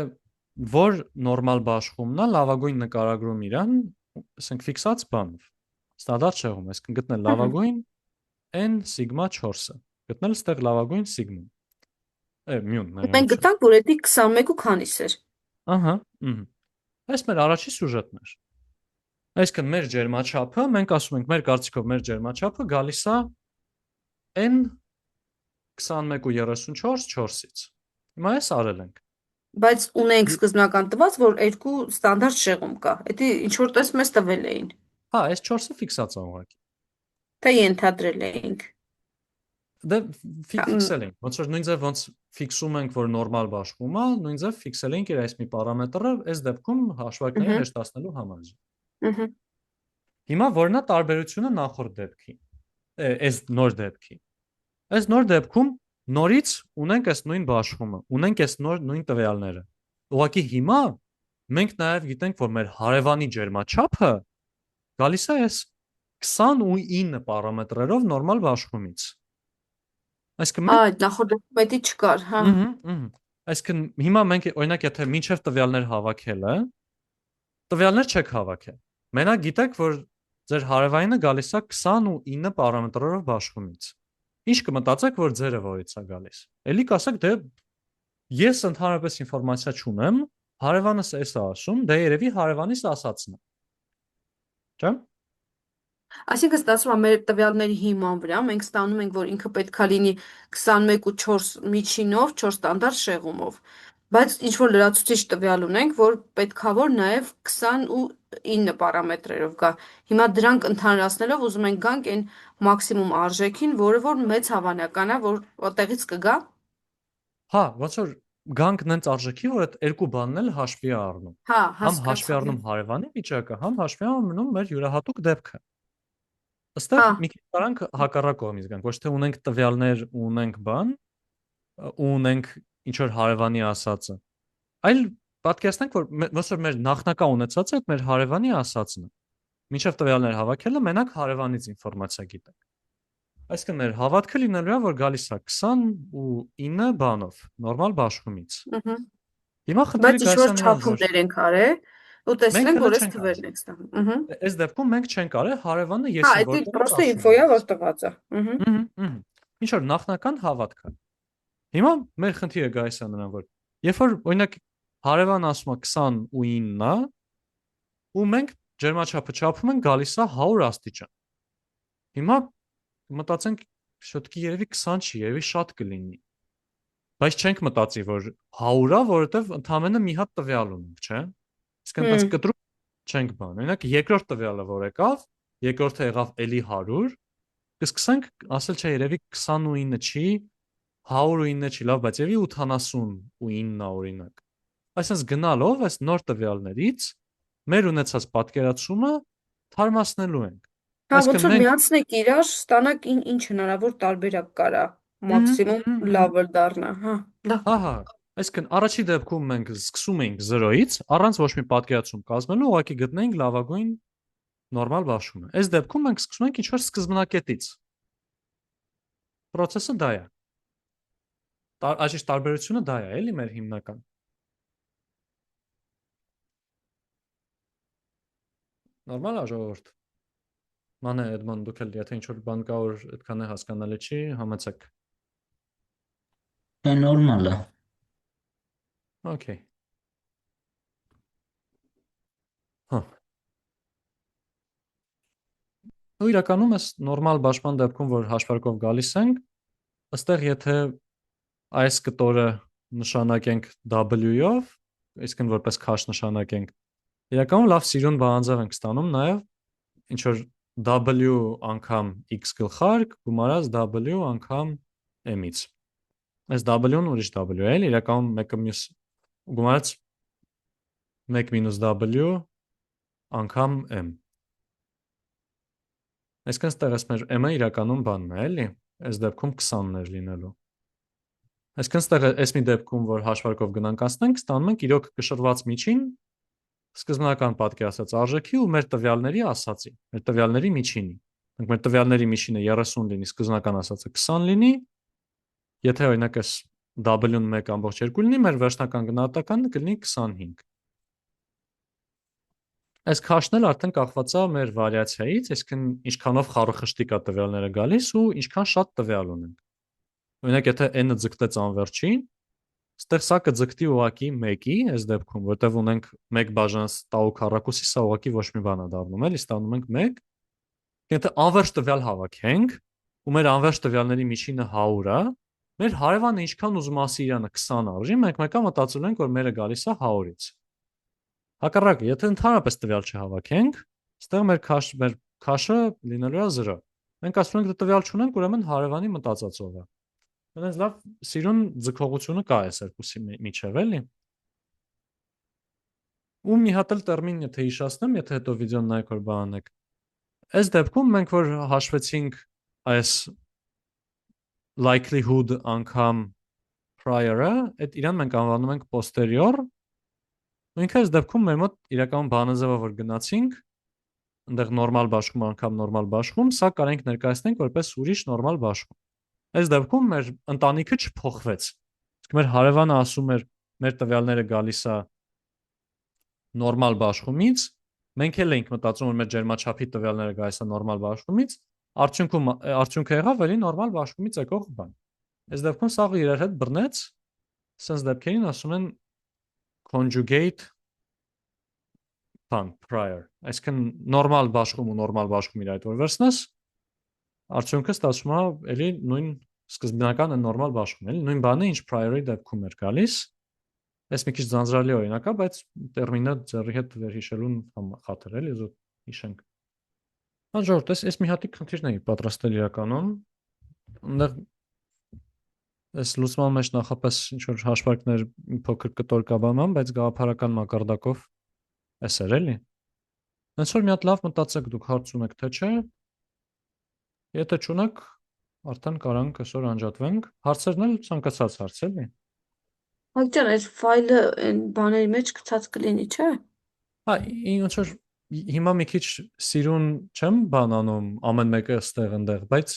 որ նորմալ բաշխումն է լավագույն նկարագրում իրան, ասենք ֆիքսած բանով։ Ստանդարտ շեղում, այսինքն գտնել լավագույն n սիգմա 4-ը։ Գտնել ստեղ լավագույն սիգմա։ Մյուն Մենք նայողություն։ գտանք, որ դա 21 ու քանիս էր։ Ահա, այս մեր առաջի սյուժետն էր։ Այսինքն մեր ջերմաչափը, մենք ասում ենք, մեր կարծիքով մեր ջերմաչափը գալիս է n 21 ու 34 4-ից։ Հիմա այս արել ենք։ Բայց ունենք սկզբնական տված, որ երկու ստանդարտ շեղում կա։ Դա ինչ որ տես մեզ տվել էին։ Հա, այս 4-ը ֆիքսած է ուղղակի։ Թե ենթադրել էինք։ Դե Հա, ֆիքսել ենք, ոնց որ նույն ձև ոնց ֆիքսում ենք, որ նորմալ բաշխում է, նույն ձև ֆիքսել ենք իր այս մի պարամետրը, այս դեպքում հաշվարկների հեշտացնելու համար։ ըհը։ Հիմա որն է տարբերությունը նախորդ դեպքի։ Այս նոր դեպքի։ Այս նոր դեպքում նորից ունենք այս նույն բաշխումը, ունենք այս նույն տվյալները։ Ուղղակի հիմա մենք նաև գիտենք, որ մեր հարևանի ջերմաչափը գալիս է այս 29 պարամետրերով նորմալ բաշխումից։ Այսինքն մենք Այդ նախորդ դեպքում դա չկար, հա։ Այսինքն հիմա մենք օրինակ եթե մինչև տվյալներ հավաքելը, տվյալներ չեք հավաքել։ Մենակ գիտեք, որ ձեր հարևանինը գալիս է 29 պարամետրերով բաշխումից։ Ինչ կմտածեք, որ ձերը որից է գալիս։ Էլի կասեք, դե ես ընդհանրապես ինֆորմացիա չունեմ, հարևանս էս է ասում, դե երևի հարևանիս ասածն է։ Չէ՞։ Այսինքն ստացվում է մեր տվյալների հիման վրա մենք ստանում ենք, որ ինքը պետքա լինի 21 ու 4 միջինով, 4 ստանդարտ շեղումով։ Բայց ինչ որ լրացուցիչ տվյալ ունենք, որ պետքա որ նաև 29 պարամետրերով գա։ Հիմա դրանք ընդհանրացնելով ուզում ենք գանք այն մաքսիմում արժեքին, որը որ մեծ հավանական է, որ այդտեղից կգա։ Հա, ոնց որ գանք նենց արժեքի, որ այդ երկու բանն էլ հաշվի է առնում։ Հա, Համ հաշվի հասկացա։ առնում հարևանի վիճակը, համ հաշվի առնում մեր յուրահատուկ դեպքը։ Այստեղ Հա, մի քիչ կարանք հակառակ կողմից գանք, ոչ թե ունենք տվյալներ ու ունենք բան, ու ունենք ինչ որ հարևանի ասածը, այլ պատկերացնենք, որ ոնց որ մեր նախնական ունեցածը այդ մեր հարևանի ասածն է։ Մինչև տվյալներ հավաքելը մենակ հարևանից ինֆորմացիա գիտենք։ Այսինքն մեր հավատքը լինելու է, որ գալիս է 29 բանով, նորմալ բաշխումից։ ըհը։ Հիմա խնդիրը Բայց ինչ գալիս է որ նրան, որ չափումներ ենք արել ու մենք տեսնենք, հələ որ այս չենք արել։ թվերն ենք ստանում։ Ըհը։ Այս դեպքում մենք չենք արել, հարևանը Հա, եսի դա որտեղից պրոստը ասում է ինֆոյա, ինձ։ որ տված է։ Ըհը։ Ինչ որ նախնական հավատքը։ Հիմա մեր խնդիրը գալիս է նրան, որ երբ որ օրինակ հարևան ասում է 29-ն է, ու մենք ջերմաչափը չափում ենք գալիս է 100 աստիճան։ Հիմա մտածենք, շուտկի երևի 20 չի, երևի շատ կլինի։ Բայց չենք մտածի, որ 100-ա, որովհետև ընդամենը մի հատ տվյալ ունենք, չէ՞։ Իսկ այնտեղ կտրուկ չենք բան։ Օրինակ երկրորդ տվյալը որ եկավ, երկրորդը եղավ էլի 100, կսկսենք ասել, չէ, երևի 29-ը չի, 109-ը չի, լավ, բայց երևի 79-ը օրինակ։ Այսինքն գնալով այս նոր տվյալներից մեր ունեցած պատկերացումը թարմացնելու ենք։ Հա, ոնց Այսինքն որ մենք միացնեք իրար, ստանաք ինչ հնարավոր տարբերակ կարա։ Ահա, Մաքսիմում լավը դառնա, հա։ Լավ։ հա, հա, Այսինքն առաջի դեպքում մենք սկսում ենք 0-ից, առանց ոչ մի պատկերացում կազմելու, ուղղակի գտնենք լավագույն նորմալ բաշխումը։ Այս դեպքում մենք սկսում ենք ինչ-որ սկզբնակետից։ Պրոցեսը դա է։ Այսինքն տարբերությունը դա է, էլի մեր հիմնական։ Նորմալ է ժողովուրդ։ Մանե Էդման դուք էլ եթե ինչ-որ բան կա որ այդքան է հասկանալի չի, համեցեք։ Նորմալ է։ Okay։ Հա։ Ու իրականում էս նորմալ բաշխման դեպքում, որ հաշվարկով գալիս ենք, ըստեղ եթե այս կտորը նշանակենք W-ով, այսինքն որպես քաշ նշանակենք, իրականում լավ սիրուն բանաձև ենք ստանում նաև ինչ որ W անգամ x գլխարկ գումարած W անգամ m-ից։ Այս W-ն ուրիշ W է, իրականում մեկը մյուս գումարած 1 մինուս W անգամ m։ Այսինքն ստեղ էս մեր m-ը իրականում բանն է, էլի։ Այս դեպքում 20-ն էր լինելու։ Այսինքն ստեղ էս մի դեպքում, որ հաշվարկով գնանք անցնենք, ստանում ենք իրոք կշռված միջին սկզբնական պատկերացած արժեքի ու մեր տվյալների ասացի, մեր տվյալների միջինի։ Մենք մեր տվյալների միջինը 30 լինի, սկզբնական ասածը 20 լինի, եթե օրինակ էս W-ն 1.2 լինի, մեր վերջնական գնահատականը կլինի 25։ Այս քաշն էլ արդեն կախված է մեր վարիացիայից, այսինքն ինչքանով խառը-խշտիկ է տվյալները գալիս ու ինչքան շատ տվյալ ունենք։ Օրինակ, եթե n-ը ձգտեց անվերջին, ստեղ սա կձգտի ուղակի 1-ի, այս դեպքում, որտեղ ունենք 1 բաժանած տau քառակուսի, սա ուղակի ոչ մի բան է դառնում, էլի ստանում ենք 1։ Եթե անվերջ տվյալ հավաքենք, ու մեր անվերջ տվյալների միջինը 100 է, մեր հարևանը ինչքան ուզում ասի իրանը 20 արժի, մենք մեկը մտածում ենք, որ մերը գալիս է 100-ից։ Հակառակը, եթե ընդհանրապես տվյալ չհավաքենք, ստեղ մեր քաշը լինելու է 0։ Մենք ասում ենք, դե տվյալ չունենք, ուրեմն հարևանի մտածածով է։ Այնպես լավ սիրուն ձգողությունը կա այս երկուսի միջև, էլի։ Ու մի հատ էլ տերմին եթե հիշացնեմ, եթե հետո վիդեոն նայեք որ բանանեք։ Այս դեպքում մենք որ հաշվեցինք այս likelihood անգամ prior-ը, այդ իրան մենք անվանում ենք posterior։ Ինքը այս դեպքում մեր մոտ իրական բանաձևը որ գնացինք, այնտեղ նորմալ բաշխում անգամ նորմալ բաշխում, սա կարող ենք ներկայացնենք որպես ուրիշ նորմալ բաշխում։ Այս դեպքում մեր ընտանիքը չփոխվեց։ Իսկ մեր հարևանը ասում էր, մեր տվյալները գալիս է նորմալ բաշխումից, մենք էլ էինք մտածում, որ մեր ջերմաչափի տվյալները գալիս է նորմալ բաշխումից, արդյունքը եղավ էլի նորմալ բաշխումից եկող բան։ Այս դեպքում սաղը իրար հետ բռնեց, sense դեպքերին ասում են conjugate բան prior, այսինքն նորմալ բաշխում ու նորմալ բաշխում իրար հետ որ վերցնես, արդյունքը ստացվում է էլի նույն սկզբնական նորմալ բաշխում, էլի նույն բանը, ինչ prior-ի դեպքում էր գալիս։ Այս մի քիչ ձանձրալի օրինակ է, բայց տերմինը ձեռի հետ վերհիշելուն խաթր էլի զուտ հիշենք։ Անջորդ, այս մի հատիկ խնդիրն էի պատրաստել իրականում։ Այնտեղ այս լուսման մեջ նախապես ինչ որ հաշվարկներ փոքր կտոր կաբանան, բայց գաղափարական մակարդակով էս էր էլի։ Հենց որ մի հատ լավ մտածեք, դուք հարց ունեք թե չէ։ Եթե չունեք, արդեն կարանք այսօր անջատվենք։ Հարցերն էլ ցանկացած հարց էլի։ Ակտիան այս ֆայլը այն բաների մեջ գցած կլինի, չէ՞։ Հա, ոնց որ հիմա մի քիչ սիրուն չեմ բանանում ամեն մեկը ստեղ ընդեղ, բայց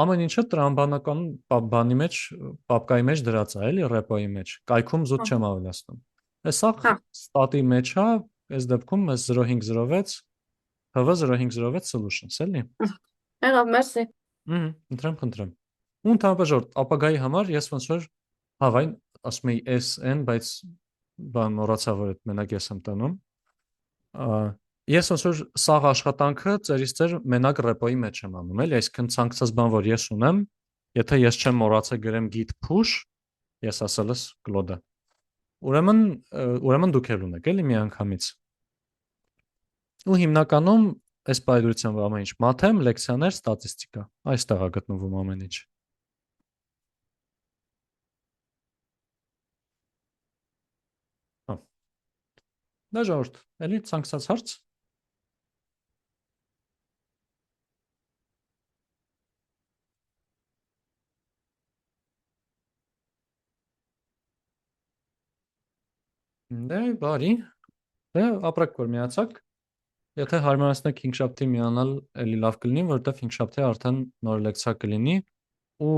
ամեն ինչը տրամբանական բանի մեջ, պապկայի մեջ դրած է, էլի ռեպոյի մեջ։ Կայքում զուտ չեմ ավելացնում։ Սա Հա, ստատի մեջ է, այս դեպքում էս 0506 HV0506 solutions, էլի։ եղավ, մերսի։ Ընտրեմ։ Ու ընդհանրապես ժորդ, ապագայի համար ես ոնց որ հավայն ասում եի SN, բայց բան մոռացա որ այդ մենակ ես եմ տանում։ Ես ոնց որ սաղ աշխատանքը ծերից ծեր մենակ ռեպոյի մեջ եմ անում, էլի, այսինքն ցանկացած բան որ ես ունեմ, եթե ես չեմ մոռացել գրեմ git push, ես ասելս կլոդը։ Ուրեմն դուք էլ ունեք, էլի միանգամից։ Ու հիմնականում այս պայծրությամբ ամեն ինչ մաթեմ, լեկցիաներ, ստատիստիկա, այստեղ է գտնվում ամեն ինչ։ Հա։ Դա ժողովուրդ, էլի ցանկացած հարց։ Դե բարի։ Դե ապրեք որ միացակ։ Եթե հարմարացնեք 5 շաբթի միանալ, էլի լավ կլինի, որովհետև 5 շաբթի արդեն նոր լեկցիա կլինի ու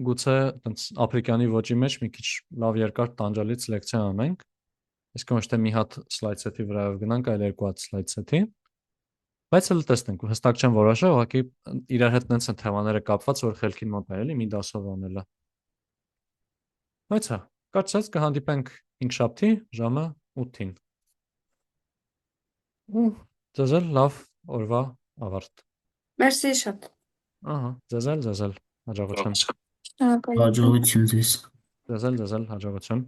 գուցե տենց ապրիկյանի ոճի մեջ մի քիչ լավ երկար տանջալից լեկցիա անենք։ Իսկ ոչ թե մի հատ slide set-ի վրայով գնանք, այլ երկու հատ slide set-ի։ Բայց էլ տեսնենք, հստակ չեմ որոշել, ուղղակի իրար հետ նենց են թեմաները կապված, որ խելքին մոտ է էլի մի դասով անելը։ Բայց հա, կարծես կհանդիպենք 5 շաբթի ժամը 8-ին։ Ու ձեզ էլ լավ օրվա ավարտ։ Մերսի շատ։ Ահա, ձեզ էլ հաջողություն։ Շնորհակալություն։ Հաջողություն ձեզ։ Ձեզ էլ հաջողություն։